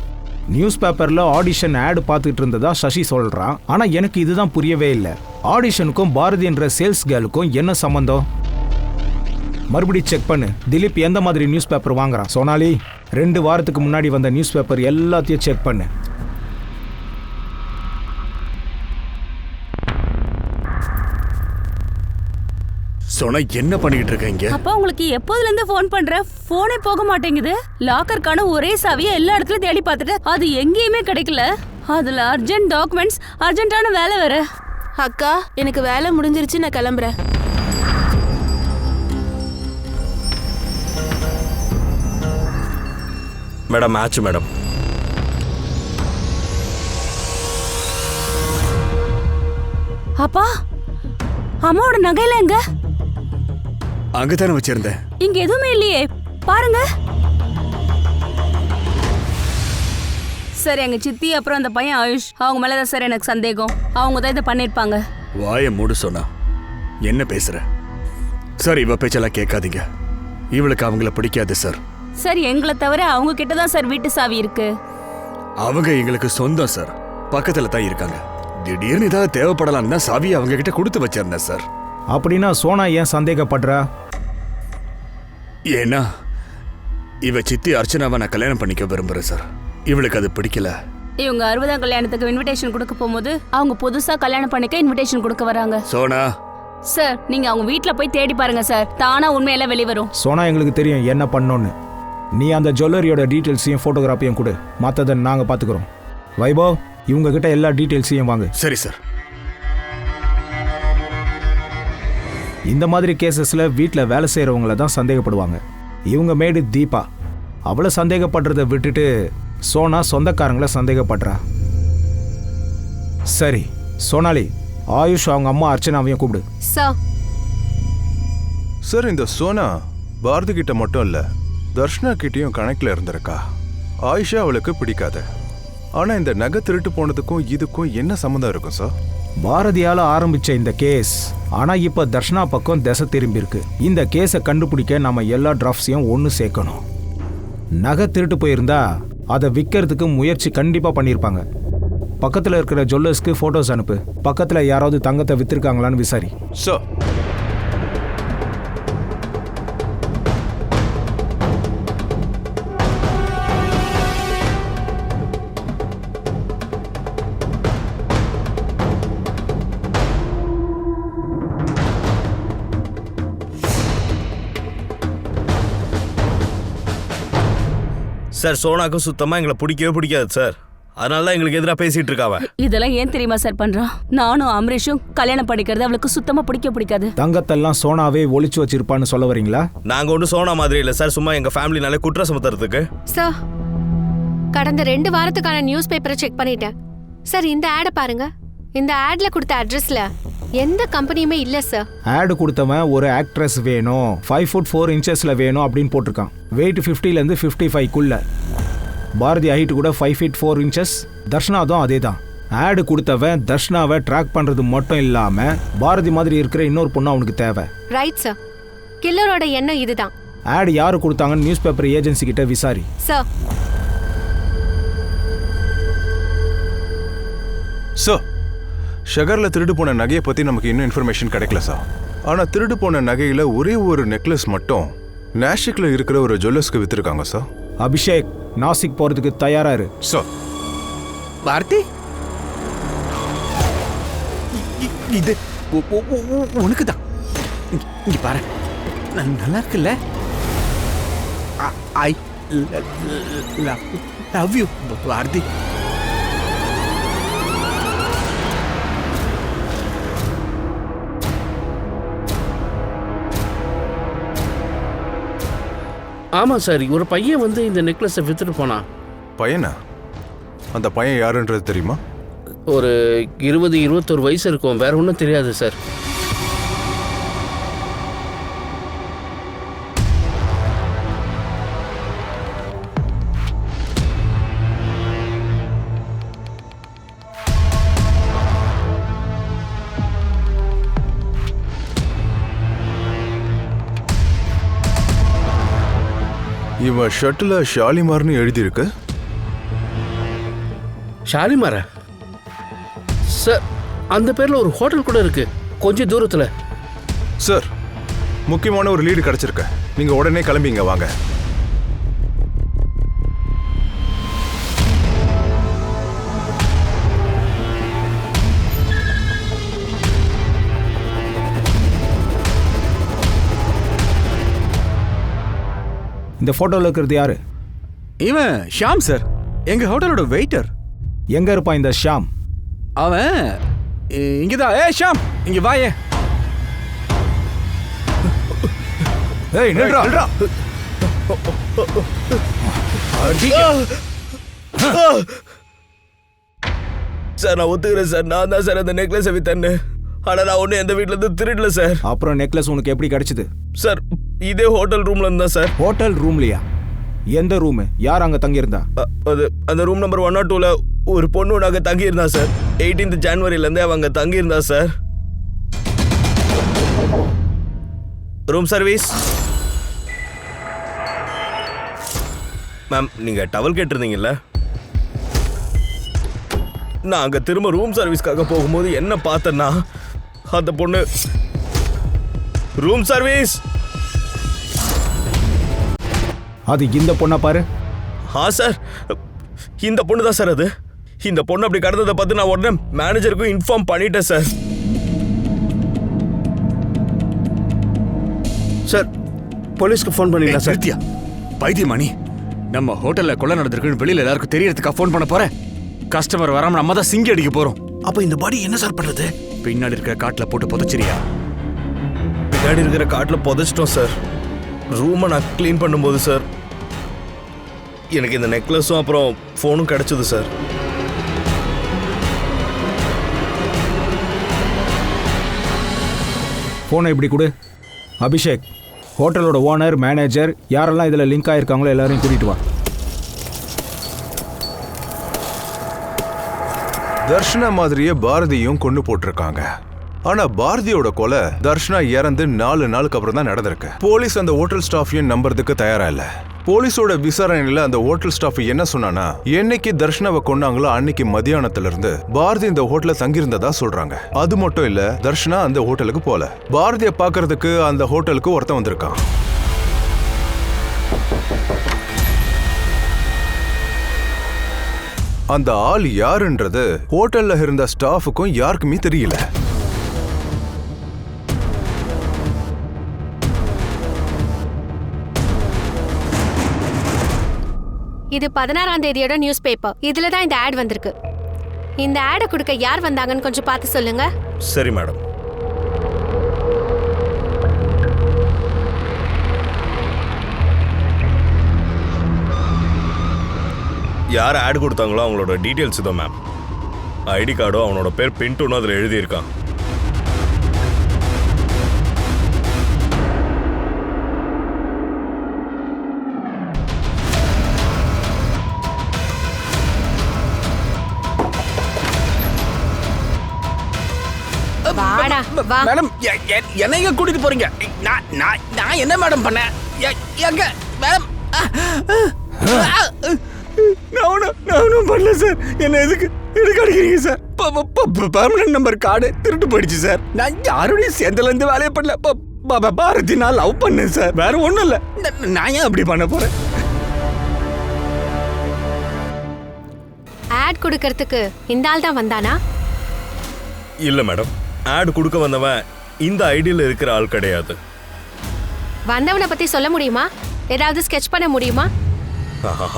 நியூஸ் பேப்பரில் ஆடிஷன் ஆடு பார்த்துட்டு இருந்ததா சசி சொல்கிறான். ஆனால் எனக்கு இதுதான் புரியவே இல்லை. ஆடிஷனுக்கும் பாரதி என்ற சேல்ஸ் கேர்ளுக்கும் என்ன சம்மந்தம்? மறுபடியும் செக் பண்ணு. திலீப் எந்த மாதிரி நியூஸ் பேப்பர் வாங்குறான்? சோனாலி, 2 வாரத்துக்கு முன்னாடி வந்த நியூஸ் பேப்பர் எல்லாத்தையும் செக் பண்ணு.
சோனா என்ன பண்ணிக்கிட்டு இருக்கீங்க?
அப்பா உங்களுக்கு எப்போதுல இருந்து ஃபோன் பண்ற, போனே போக மாட்டேங்குது. லாக்கருக்கான ஒரே சாவியை எல்லா இடத்துலயும் தேடி பார்த்துட்டு அது எங்கேயுமே கிடைக்கல. அதுல அர்ஜென்ட் டாக்குமெண்ட்ஸ், அர்ஜென்ட்டான வேலை வேற.
அக்கா, எனக்கு வேலை முடிஞ்சிருச்சு, நான் கிளம்புறேன்.
மேடம் ஆச்சு மேடம்.
அப்பா, அம்மாவோட நகையில எங்க?
அங்கதானே வச்சிருந்தேன்.
இங்க எதுவுமே இல்லையே, பாருங்க. சார், எங்க சித்தி அப்புறம் அந்த பையன் ஆயுஷ், அவங்க மேலதான் சார் எனக்கு சந்தேகம். அவங்க தான் இதை பண்ணிருப்பாங்க.
வாயை மூடு சோனா. என்ன பேசுற? சார், இவ பேச்செல்லாம் கேட்காதீங்க. இவளுக்கு அவங்கள பிடிக்காது சார்.
சார், எங்களை தவிர அவங்க கிட்ட தான் சார் வீட்டு சாவி இருக்கு.
அவங்க எங்களுக்கு சொந்தம் சார். பக்கத்துல தான் இருக்காங்க. திடீர்னு ஏதாவது தேவைப்படலாம் தான் சாவியை அவங்க கிட்ட கொடுத்து வச்சிருந்தேன் சார்.
அப்படின்னா சோனா ஏன் சந்தேகப்படுறா?
ஏன்னா இவ சித்தி அர்ச்சனாவை நான் கல்யாணம் பண்ணிக்க விரும்புறேன் சார். இவளுக்கு அது பிடிக்கல.
இவங்க 60ஆம் கல்யாணத்துக்கு இன்விடேஷன் கொடுக்க போகும்போது அவங்க புதுசா கல்யாணம் பண்ணிக்க இன்விடேஷன் கொடுக்க வராங்க.
சோனா,
சார், நீங்க அவங்க வீட்ல போய் தேடி பாருங்க சார். தானா உண்மையெல்லாம் வெளிவரும்.
சோனா, எங்களுக்கு தெரியும் என்ன பண்ணோன்னு. நீ அந்த ஜுவல்லரியோட டீட்டெயில்ஸையும் ஃபோட்டோகிராஃபியும் கொடு. மற்றதை நாங்கள் பார்த்துக்குறோம். வைபவ், இவங்க கிட்ட எல்லா டீட்டெயில்ஸையும் வாங்க.
சரி சார்.
இந்த மாதிரி கேசஸில் வீட்டில் வேலை செய்கிறவங்கள தான் சந்தேகப்படுவாங்க. இவங்க மேடு தீபா. அவளை சந்தேகப்படுறதை விட்டுட்டு சோனா சொந்தக்காரங்களை சந்தேகப்படுறா. சரி சோனாலி, ஆயுஷ் அவங்க அம்மா அர்ச்சனாவையும் கூப்பிடு.
சார்,
சார், இந்த சோனா பாரதி கிட்ட மட்டும் இல்ல, தர்ஷனா கிட்டயும் கணக்கில் இருந்திருக்கா. ஆயிஷா அவளுக்கு பிடிக்காது. ஆனா இந்த நகை திருட்டு போனதுக்கும் இதுக்கும் என்ன சம்மந்தம் இருக்கும் சார்?
பாரதியால் ஆரம்பிச்ச இந்த கேஸ் ஆனா இப்ப தர்ஷனா பக்கம் திசை திரும்பி இருக்கு. இந்த கேஸை கண்டுபிடிக்க நாம எல்லா டிராஃப்ட்ஸையும் ஒன்று சேர்க்கணும். நகை திருட்டு போயிருந்தா அதை விற்கிறதுக்கு முயற்சி கண்டிப்பா பண்ணியிருப்பாங்க. பக்கத்துல இருக்கிற ஜுவல்லர்ஸ்க்கு போட்டோஸ் அனுப்பு. பக்கத்துல யாராவது தங்கத்தை வித்திருக்காங்களான்னு விசாரி.
சார்,
சார், சோனாக்கும் சுத்தமா எங்களை பிடிக்கவே பிடிக்காது சார். அதனால தான் எங்களுக்கு எதிராக பேசிட்டு இருக்காவ.
இதெல்லாம் ஏன் தெரியுமா சார் பண்றான்? நானும் அமரேஷும் கல்யாணம் படிக்கிறது அவளுக்கு சுத்தமா பிடிக்காது.
தங்கத்தெல்லாம் சோனாவே ஒளிச்சு வச்சிருப்பான்னு சொல்ல வரீங்களா?
நாங்க ஒன்றும் சோனா மாதிரி இல்லை சார். சும்மா எங்க ஃபேமிலினாலே குற்றம் சுமத்துறதுக்கு.
சார், கடந்த 2 வாரத்துக்கான நியூஸ் பேப்பரை செக் பண்ணிட்டேன். சார், இந்த ஆடை பாருங்க. இந்த ஆட்ல கொடுத்த அட்ரஸ்ல எந்த கம்பெனியுமே இல்ல சார்.
ஆடு கொடுத்தவன் ஒரு ஆக்ட்ரஸ் வேணும், 5 foot 4 inches வேணும் அப்படின்னு போட்டிருக்கான். வெயிட் 50லேருந்து 55க்குள்ள. பாரதி ஹைட் கூட 5 feet 4 inches. தர்ஷனாதும் அதே தான். ஆடு கொடுத்தவன் தர்ஷனாவை ட்ராக் பண்றது மட்டும் இல்லாம பாரதி மாதிரி இருக்கிற இன்னொரு பொண்ணு அவனுக்கு தேவை.
Right sir. கில்லரோட எண்ணம் இதுதான்.
ஆடு யாரு கொடுத்தாங்கன்னு நியூஸ் பேப்பர் ஏஜென்சி கிட்ட விசாரி.
சார்,
சார், ஷகர்ல திருடு போன நகையை பத்தி நமக்கு இன்னும் இன்ஃபர்மேஷன் கிடைக்கல சார். ஆனா திருடு போன நகையில ஒரே ஒரு நெக்லஸ் மட்டும் நாசிக்ல இருக்கிற ஒரு ஜுவல்லர்ஸ்க்கு வித்திருக்காங்க சார்.
அபிஷேக், நாசிக் போறதுக்கு தயாரா இரு.
சார்,
பாரதி, இது உனக்கு தான். இங்க பாரு, நல்லா இருக்குல்ல? I love you Bharathi.
ஆமாம் சார், ஒரு பையன் வந்து இந்த நெக்லஸை வித்துட்டு போனான்.
பையனா? அந்த பையன் யாருன்றது தெரியுமா?
ஒரு 20-21 வயசு இருக்கும், வேற ஒன்றும் தெரியாது சார்.
இவன் ஷர்ட்ல ஷாலிமார்னு எழுதியிருக்கு.
ஷாலிமாரா? சார், அந்த பேர்ல ஒரு ஹோட்டல் கூட இருக்கு கொஞ்சம் தூரத்துல.
சார், முக்கியமான ஒரு லீடு கிடைச்சிருக்கு. நீங்க உடனே கிளம்பிங்க, வாங்க.
இந்த போட்டோல இருக்கிறது யாரு?
இவன் ஷாம் சார், எங்க ஹோட்டலோட வெயிட்டர்.
எங்க இருப்பான் இந்த ஷாம்?
அவன் இங்கதான். ஷாம், இங்க வாயே.
ஏய், நில்றா.
சார் நான் ஒத்துக்கிறேன் சார், நான் தான் சார் அந்த நெக்லஸை வித்தேன்னு. ஆனா நான் ஒன்றும் எந்த வீட்டுல இருந்து திருடல சார்.
அப்புறம் நெக்லஸ் உனக்கு எப்படி கிடைச்சது?
சார் இதே ஹோட்டல் ரூம்ல இருந்தா சார்.
ஹோட்டல் ரூம்லயா? எந்த ரூம்? யார் அங்க தங்கி இருந்தா?
அது அந்த ரூம் நம்பர் 102ல ஒரு பொண்ணு நாங்க தங்கி இருந்தா சார். 18th ஜனவரில இருந்தே அவங்க தங்கி இருந்தா சார். Room service. மேம், நீங்க டவல் கேட்டிருந்தீங்கல்ல? நான் அங்க திரும்ப ரூம் சர்வீஸ்க்காக போகும்போது என்ன பார்த்தேன்னா, அந்த பொண்ணு ரூம் சர்வீஸ்.
அது இந்த பொண்ணை பாரு.
சார், இந்த பொண்ணு தான் சார் அது. இந்த பொண்ணு அப்படி கடந்ததை பார்த்து நான் உடனே மேனேஜருக்கும் இன்ஃபார்ம் பண்ணிட்டேன் சார்.
சார், போலீஸ்க்கு ஃபோன் பண்ணிடலாம் சார்.
சத்யா, பைத்தியமானி, நம்ம ஹோட்டல்ல கொலை நடந்திருக்குன்னு வெளியில எல்லாருக்கும் தெரியறதுக்கா ஃபோன் பண்ண போறேன்? கஸ்டமர் வராம நம்ம தான் சிங்கி அடிக்க போறோம்.
அப்ப இந்த பாடி என்ன சார் பண்றது?
பின்னாடி இருக்கிற காட்டுல போட்டு புதைச்சிரியா?
பின்னாடி இருக்கிற காட்டில் புதைச்சிட்டோம் சார். ரூமை நான் க்ளீன் பண்ணும்போது சார் எனக்கு இந்த நெக்லஸும் அப்புறம் ஃபோனும் கிடைச்சது சார்.
ஃபோனை இப்படி கொடு. அபிஷேக், ஹோட்டலோட ஓனர், மேனேஜர் யாரெல்லாம் இதில் லிங்க் ஆயிருக்காங்களோ எல்லாரையும் கூட்டிட்டு வா.
தர்ஷனா மாதிரியே பாரதியும் கொண்டு போட்டிருக்காங்க. ஆனா பாரதியோட கொலை தர்ஷனா இறந்து 4 நாளுக்கு அப்புறம் தான் நடந்திருக்கு. போலீஸ் அந்த ஹோட்டல் ஸ்டாஃபையும் நம்புறதுக்கு தயாரா இல்ல. போலீஸோட விசாரணையில அந்த ஹோட்டல் ஸ்டாஃப் என்ன சொன்னானா, என்னைக்கு தர்ஷனாவை கொண்டாங்களோ அன்னைக்கு மதியானத்துல இருந்து பாரதி இந்த ஹோட்டல்ல தங்கியிருந்ததா சொல்றாங்க. அது மட்டும் இல்ல, தர்ஷனா அந்த ஹோட்டலுக்கு போல. பாரதியை பாக்குறதுக்கு அந்த ஹோட்டலுக்கு ஒருத்தன் வந்திருக்கான். அந்த ஆள் யாருன்றது ஹோட்டல்ல இருந்த ஸ்டாஃபுக்கும் யாருக்குமே தெரியல.
இது 16ஆம் தேதியோட நியூஸ் பேப்பர். இதுல தான் இந்த ஆட் வந்திருக்கு. இந்த ஆடை கொடுக்க யார் வந்தாங்கன்னு கொஞ்சம் பார்த்து சொல்லுங்க.
சரி மேடம். யார் ஆட் கொடுத்தாங்களோ அவங்களோட டீட்டெயில்ஸ் இதோ மேம். ஐடி கார்டோ அவனோட பேர் பின்ட்டுன்னு அதில் எழுதியிருக்கான்.
வாடா வா.
மேடம், என்ன எங்க கூட்டிட்டு போறீங்க? நான் என்ன மேடம் பண்ணேன்? எங்க மேடம்? நான் பண்ணல சார். என்ன எதுக்கு அடிக்கிறீங்க சார்? பெர்மனன்ட் நம்பர் கார்டு திருட்டு போயிடுச்சு சார். நான் யாரோடையும் சேர்ந்தல இருந்து வேலையை பண்ணல. பாரதி நான் லவ் பண்ணேன் சார், வேற ஒண்ணும் இல்ல. நான் ஏன் அப்படி பண்ண போறேன்?
ஆட் கொடுக்கறதுக்கு இந்த ஆள் தான் வந்தானா?
இல்லை மேடம், ஆட் கொடுக்க வந்தவன் இந்த ஐடியில் இருக்கிற ஆள் கிடையாது.
வந்தவனை பத்தி சொல்ல முடியுமா? ஏதாவது ஸ்கெட்ச் பண்ண முடியுமா?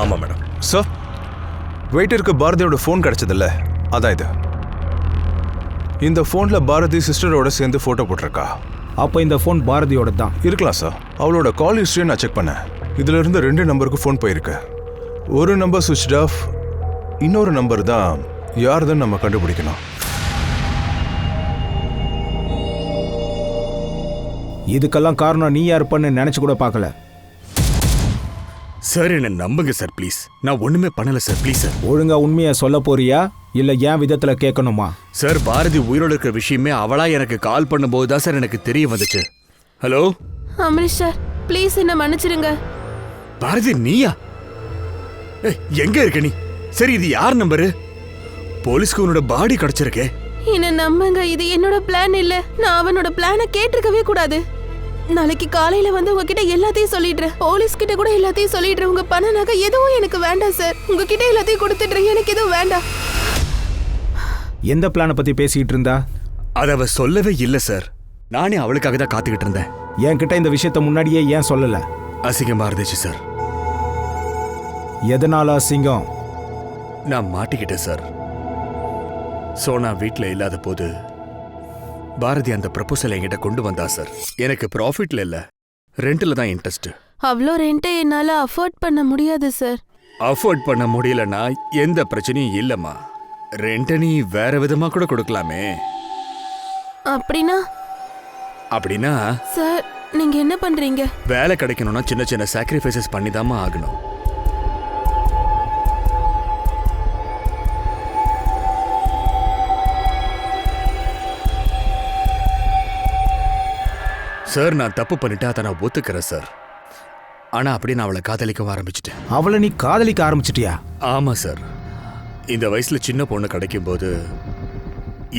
ஆமாம் மேடம்.
சார், வெயிட்டருக்கு பாரதியோட ஃபோன் கிடைச்சதில்ல, அதான் இது. இந்த ஃபோன்ல பாரதி சிஸ்டரோட சேர்ந்து போட்டோ போட்டிருக்கா.
அப்போ இந்த ஃபோன் பாரதியோட தான்
இருக்கலாம் சார். அவளோட கால் ஹிஸ்டரியை நான் செக் பண்ணேன். இதுல இருந்து 2 நம்பருக்கு ஃபோன் போயிருக்கு. ஒரு நம்பர் சுவிட்ச் ஆஃப், இன்னொரு நம்பர் தான் யாருதுன்னு நம்ம கண்டுபிடிக்கணும்.
இதுக்கெல்லாம் காரணம் நீ யாருப்பன்னு நினைச்சு கூட பார்க்கல.
சார் என்ன நம்புங்க சார் ப்ளீஸ். நான் ஒண்ணுமே பண்ணல சார், ப்ளீஸ் சார்.
ஒழுங்கா உண்மையை சொல்ல போறியா இல்ல ஏன் விதத்துல கேட்கணுமா?
சார் பாரதி உயிரோட இருக்கிற விஷயமே அவளா எனக்கு கால் பண்ணும்போது தான் சார் எனக்கு தெரிய வந்துச்சு. ஹலோ
அமரீஷ் சார், ப்ளீஸ் என்ன மன்னிச்சிடுங்க.
பாரதி நீயா? எங்க இருக்க நீ? சரி இது யார் நம்பரு? போலீஸ்க்கு உன்னோட பாடி கிடைச்சிருக்கே.
என்ன நம்புங்க, இது என்னோட பிளான் இல்ல. நான் அவனோட பிளானை கேட்டிருக்கவே கூடாது. நாளைக்கு காலையில வந்து உங்ககிட்ட எல்லாத்தையும் சொல்லிடுறேன். போலீஸ் கிட்ட கூட எல்லாத்தையும் சொல்லிடுறேன். உங்க பண நகை எதுவும் எனக்கு வேண்டாம் சார். உங்ககிட்ட எல்லாத்தையும் கொடுத்துடுறேன். எனக்கு எதுவும் வேண்டாம்.
எந்த பிளானை பத்தி பேசிட்டு இருந்தா?
அத அவ சொல்லவே இல்ல சார். நானே அவளுக்காக தான் காத்துக்கிட்டு இருந்தேன்.
என்கிட்ட இந்த விஷயத்த முன்னாடியே ஏன் சொல்லல?
அசிங்கமா இருந்துச்சு சார்.
எதனால அசிங்கம்?
நான் மாட்டிக்கிட்டேன் சார். சோனா வீட்ல இல்லாத போது பாரதி அந்த ப்ரப்போசல் என்கிட்ட கொண்டு வந்தா சார். எனக்கு ப்ராஃபிட்ல இல்ல, ரெண்ட்ல தான் இன்ட்ரெஸ்ட்.
அவ்வளோ ரெண்ட்டை என்னால அஃபோர்ட் பண்ண முடியாது சார்.
அஃபோர்ட் பண்ண முடியலன்னா எந்த பிரச்சனையும் இல்லம்மா. ரெண்ட்டை நீ வேற விதமா கூட கொடுக்கலாமே.
அப்படின்னா
அப்படின்னா
சார் நீங்க என்ன பண்றீங்க?
வேலை கிடைக்கணும்னா சின்ன சின்ன சாக்ரிஃபைசஸ் பண்ணிதாம்மா ஆகணும். சார் நான் தப்பு பண்ணிட்டேன், அதை நான் ஒத்துக்கிறேன் சார். ஆனா அப்படி நான் அவளை காதலிக்க ஆரம்பிச்சிட்டேன்.
அவளை நீ காதலிக்க ஆரம்பிச்சிட்டியா?
ஆமா சார். இந்த வயசுல சின்ன பொண்ணு கிடைக்கும் போது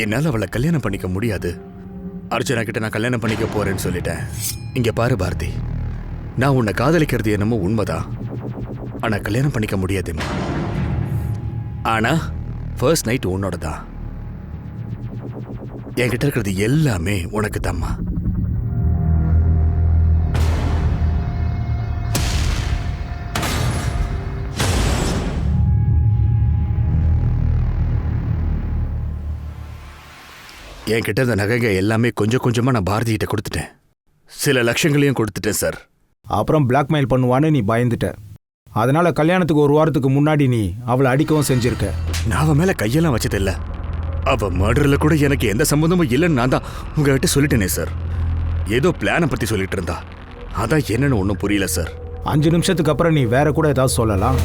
என்னால அவளை கல்யாணம் பண்ணிக்க முடியாது. அர்ச்சனா கிட்ட நான் கல்யாணம் பண்ணிக்க போறேன்னு சொல்லிட்டேன். இங்க பாரு பாரதி, நான் உன்னை காதலிக்கிறது என்னமோ உண்மைதான், ஆனா கல்யாணம் பண்ணிக்க முடியாதுமா. ஆனா ஃபர்ஸ்ட் நைட் உன்னோட தான். என்கிட்ட இருக்கிறது எல்லாமே உனக்கு தாம்மா. என்கிட்ட இந்த நகைங்க எல்லாமே கொஞ்சம் கொஞ்சமா நான் பாரதி கிட்ட கொடுத்துட்டேன். சில லட்சங்களையும் கொடுத்துட்டேன் சார்.
அப்புறம் பிளாக்மெயில் பண்ணுவான்னு நீ பயந்துட்ட. அதனால கல்யாணத்துக்கு ஒரு வாரத்துக்கு முன்னாடி நீ அவளை அடிக்கவும் செஞ்சிருக்க.
நான் அவன் மேல கையெல்லாம் வச்சது இல்ல. அவ மர்டர்ல கூட எனக்கு எந்த சம்பந்தமும் இல்லைன்னு நான் தான் உங்ககிட்ட சொல்லிட்டேனே சார். ஏதோ பிளானை பத்தி சொல்லிட்டு இருந்தா, அதான் என்னன்னு ஒன்றும் புரியல சார்.
5 நிமிஷத்துக்கு அப்புறம் நீ வேற கூட ஏதாவது சொல்லலாம்.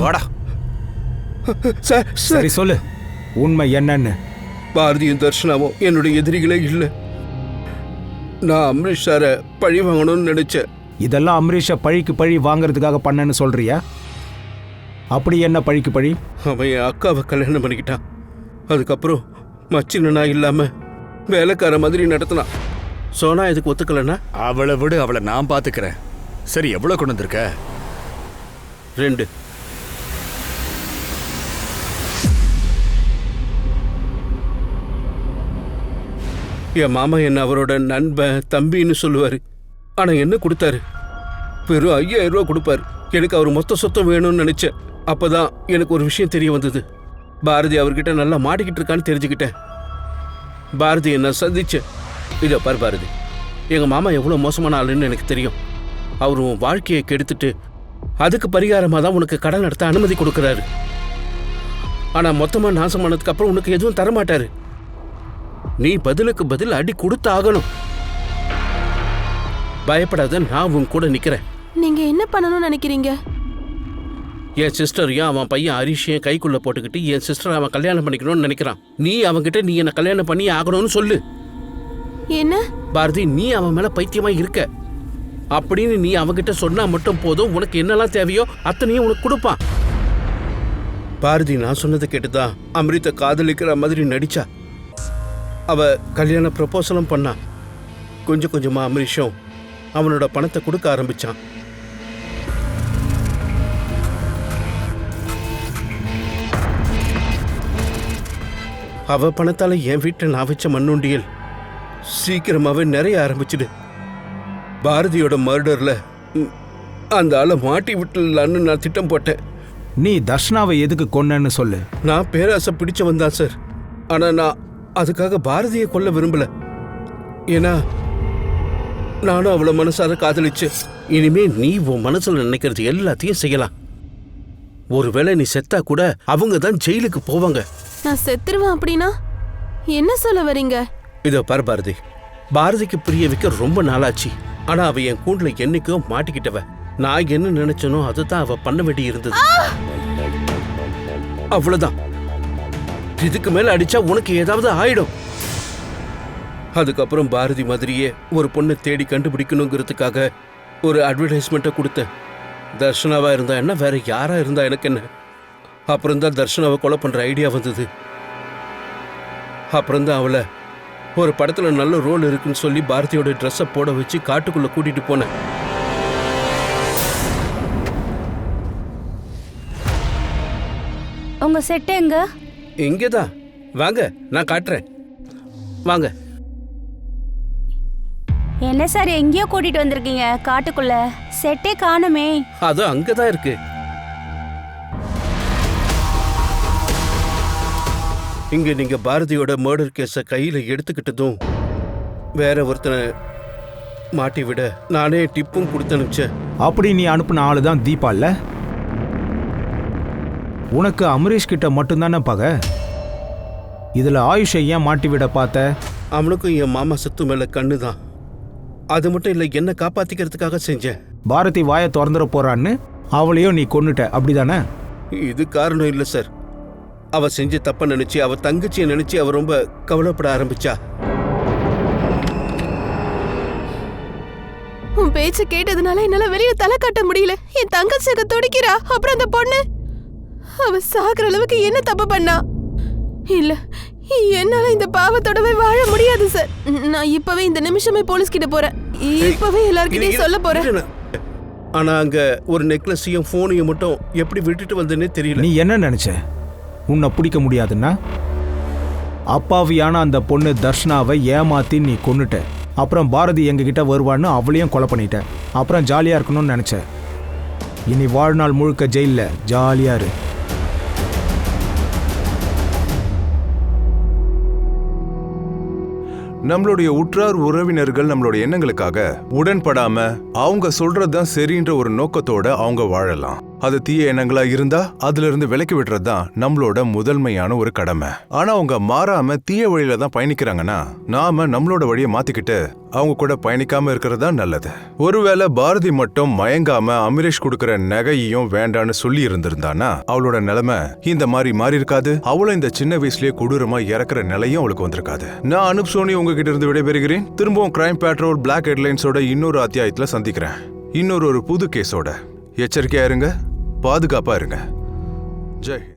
வாடா.
சார்
சரி சொல்லு, உண்மை என்னன்னு.
பாரதியும் தர்ஷனாவும் என்னுடைய எதிரிகளே இல்லை. நான் அம்ரிஷ் சாரை பழி வாங்கணும்னு நினைச்சேன். இதெல்லாம்
அம்ரீஷை பழிக்கு பழி வாங்குறதுக்காக பண்ணேன்னு சொல்றியா? அப்படி என்ன பழிக்கு பழி?
அவன் என் அக்காவை கல்யாணம் பண்ணிக்கிட்டான். அதுக்கப்புறம் மச்சினா இல்லாம வேலைக்கார மாதிரி நடத்தினான். சோனா இதுக்கு ஒத்துக்கலன்னா?
அவளை விடு, அவளை நான் பாத்துக்கிறேன். சரி எவ்வளவு கொண்டு வந்திருக்க?
2. என் மாமா என்ன அவரோட நண்பன் தம்பின்னு சொல்லுவாரு. ஆனா என்ன கொடுத்தாரு? வெறும் 5000 ரூபா கொடுப்பாரு. எனக்கு அவர் மொத்த சொத்தம் வேணும்னு நினைச்சேன். அப்பதான் எனக்கு ஒரு விஷயம் தெரிய வந்தது. பாரதி அவர்கிட்ட நல்லா மாட்டிக்கிட்டு இருக்கான்னு தெரிஞ்சுக்கிட்டேன். பாரதி என்ன சந்திச்சேன். இதை பாரு பாரதி, எங்க மாமா எவ்வளவு மோசமான ஆளுன்னு எனக்கு தெரியும். அவர் உன் வாழ்க்கையை கெடுத்துட்டு அதுக்கு பரிகாரமாக தான் உனக்கு கடன் நடத்த அனுமதி கொடுக்குறாரு. ஆனா மொத்தமா நாசமானதுக்கு அப்புறம் உனக்கு எதுவும் தரமாட்டாரு. நீ பதிலுக்கு பதில் அடி கொடுத்தாகணும். பயப்படாத, நான் உன் கூட நிக்கிறேன்.
நீங்க என்ன பண்ணணும்னு நினைக்கிறீங்க?
என் சிஸ்டரையும் அவன் பையன் ஹரிஷையும் கைக்குள்ள போட்டுக்கிட்டு என் சிஸ்டர் அவன் கல்யாணம் பண்ணிக்கணும்னு நினைக்கிறான். நீ அவன்கிட்ட நீ என்ன கல்யாணம் பண்ணி ஆகணும்னு சொல்லு.
என்ன
பாரதி, நீ அவன் மேல பைத்தியமா இருக்க அப்படின்னு நீ அவன்கிட்ட சொன்னா மட்டும் போதும். உனக்கு என்னெல்லாம் தேவையோ அத்தனையும் உனக்கு கொடுப்பான். பாரதி நான் சொன்னதை கேட்டுதான் அமிர்த காதலிக்கிற மாதிரி நடிச்சா. அவ கல்யாண ப்ரப்போசலும் பண்ணா. கொஞ்சம் கொஞ்சமா அமரீஷும் அவனோட பணத்தை கொடுக்க ஆரம்பிச்சான். அவ பணத்தால என் வீட்டில் நான் வச்ச மண்ணுண்டியல் சீக்கிரமாவே நிறைய ஆரம்பிச்சுடு. பாரதியோட மர்டர்ல அந்த ஆளை மாட்டி விட்டுலான்னு நான் திட்டம் போட்டேன்.
நீ தர்ஷனாவை எதுக்கு கொன்னன்னு சொல்லு.
நான் பேராசை பிடிச்சவன் தான் சார். ஆனா நான் அதுக்காக பாரதியை கொல்ல விரும்பல. ஏன்னா நானும் அவளை மனசார காதலிச்சு. இனிமே நீ உன் மனசுல நினைக்கிறது எல்லாத்தையும் செய்யலாம். ஒருவேளை நீ செத்தா கூட அவங்க தான் ஜெயிலுக்கு போவாங்க.
நான் செத்துருவேன் அப்படின்னா என்ன சொல்ல வரீங்க?
இதோ பாரு பாரதி, பாரதிக்கு பிரிய வைக்க ரொம்ப நாளாச்சு. ஆனா அவ என் கூண்டுல என்னைக்கோ மாட்டிக்கிட்டவ. நான் என்ன நினைச்சனோ அதுதான் அவ பண்ண வேண்டி இருந்தது. அவ்வளவுதான். இதுக்கு மேல அடிச்சா உனக்கு ஏதாவது ஆயிடும். அதுக்கப்புறம் பாரதி மாதிரியே ஒரு பொண்ணை தேடி கண்டுபிடிக்கணுங்கிறதுக்காக ஒரு அட்வர்டைஸ்மெண்ட்டை கொடுத்தேன். தர்ஷனாவா இருந்தா என்ன, வேற யாரா இருந்தா எனக்கு என்ன. அப்புறம் தான் தர்ஷனாவை கொலை பண்ற ஐடியா வந்தது. அப்புறம் தான் அவளை ஒரு படத்துல நல்ல ரோல் இருக்குன்னு சொல்லி பாரதியோட ட்ரெஸ்ஸை போட வச்சு காட்டுக்குள்ள கூட்டிட்டு போனேன்.
உங்க செட் எங்க?
இங்கேதான். வாங்க, நான் காட்டுறேன். வாங்க.
என்ன சார் எங்கேயோ கூட்டிட்டு வந்திருக்கீங்க காட்டுக்குள்ள? செட்டே காணுமே.
அது அங்கதான் இருக்கு. இங்க நீங்க பாரதியோட மர்டர் கேஸ கையில எடுத்துக்கிட்டதும் வேற ஒருத்தனை மாட்டி விட நானே டிப்பும் கொடுத்து அனுப்பிச்சேன்.
அப்படி நீ அனுப்புன ஆளு தான் தீபா இல்ல? உனக்கு அமரீஷ் கிட்ட மட்டும்தானே பகை. இதுல ஆயுஷை ஏன் மாட்டி விட பார்த்த?
அவனுக்கும் என் மாமா சத்து மேல கண்ணுதான். அது மட்டும் இல்ல, என்ன காப்பாத்திக்கிறதுக்காக செஞ்சேன்.
பாரதி வாயை திறந்துட போறான்னு அவளையும் நீ கொன்னுட்ட, அப்படிதானே?
இது காரணம் இல்ல சார். அவ செஞ்ச தப்ப நினைச்சு, அவ தங்கச்சியை நினைச்சு அவ ரொம்ப கவலைப்பட ஆரம்பிச்சா.
உன் பேச்சு கேட்டதுனால என்னால வெளியில தலை காட்ட முடியல. என் தங்கச்சிக்கு துடிக்கிறா. அப்புறம் அந்த பொண்ணு அவ சாகுற அளவுக்கு என்ன தப்பு பண்ணா? இல்ல, என்னால இந்த பாவத்தோடவே வாழ முடியாது சார். நான் இப்பவே இந்த நிமிஷமே போலீஸ் கிட்ட போறேன். இப்பவே எல்லார்கிட்டயும் சொல்ல போறேன்.
ஆனா அங்க ஒரு நெக்லஸையும் போனையும் மட்டும் எப்படி விட்டுட்டு வந்தேன்னே தெரியல.
நீ என்ன நினைச்ச? உன்னை பிடிக்க முடியாதுன்னா? அப்பாவியான அந்த பொண்ணு தர்ஷனாவை ஏமாத்தி நீ கொன்னுட்ட. அப்புறம் பாரதி எங்ககிட்ட வருவான்னு அவளையும் கொலை பண்ணிட்ட. அப்புறம் ஜாலியா இருக்கணும்னு நினைச்ச. இனி வாழ்நாள் முழுக்க ஜெயில ஜாலியா இரு.
நம்மளுடைய உற்றார் உறவினர்கள் நம்மளோட எண்ணங்களுக்காக உடன்படாம அவங்க சொல்றதுதான் சரின்ற ஒரு நோக்கத்தோட அவங்க வாழலாம். அது தீய எண்ணங்களா இருந்தா அதுல இருந்து விலக்கி விடுறதுதான் நம்மளோட முதன்மையான ஒரு கடமை. ஆனா அவங்க மாறாம தீய வழியில தான் பயணிக்கிறாங்கன்னா நாம நம்மளோட வழியை மாத்திக்கிட்டு அவங்க கூட பயணிக்காம இருக்கிறது தான் நல்லது. ஒருவேளை பாரதி மட்டும் மயங்காம அமரீஷ் கொடுக்கற நகையையும் வேண்டான்னு சொல்லி இருந்திருந்தானா அவளோட நிலைமை இந்த மாதிரி மாறி இருக்காது. அவளும் இந்த சின்ன வயசுலயே கொடூரமா இறக்குற நிலையும் அவளுக்கு வந்திருக்காது. நான் அனுப் சோனி உங்ககிட்ட இருந்து விடைபெறுகிறேன். திரும்பவும் கிரைம் பேட்ரோல் பிளாக் ஹெட்லைன்ஸோட இன்னொரு அத்தியாயத்துல சந்திக்கிறேன். இன்னொரு புது கேஸோட. எச்சரிக்கையா இருங்க, பாதுகாப்பா இருங்க. ஜெய்.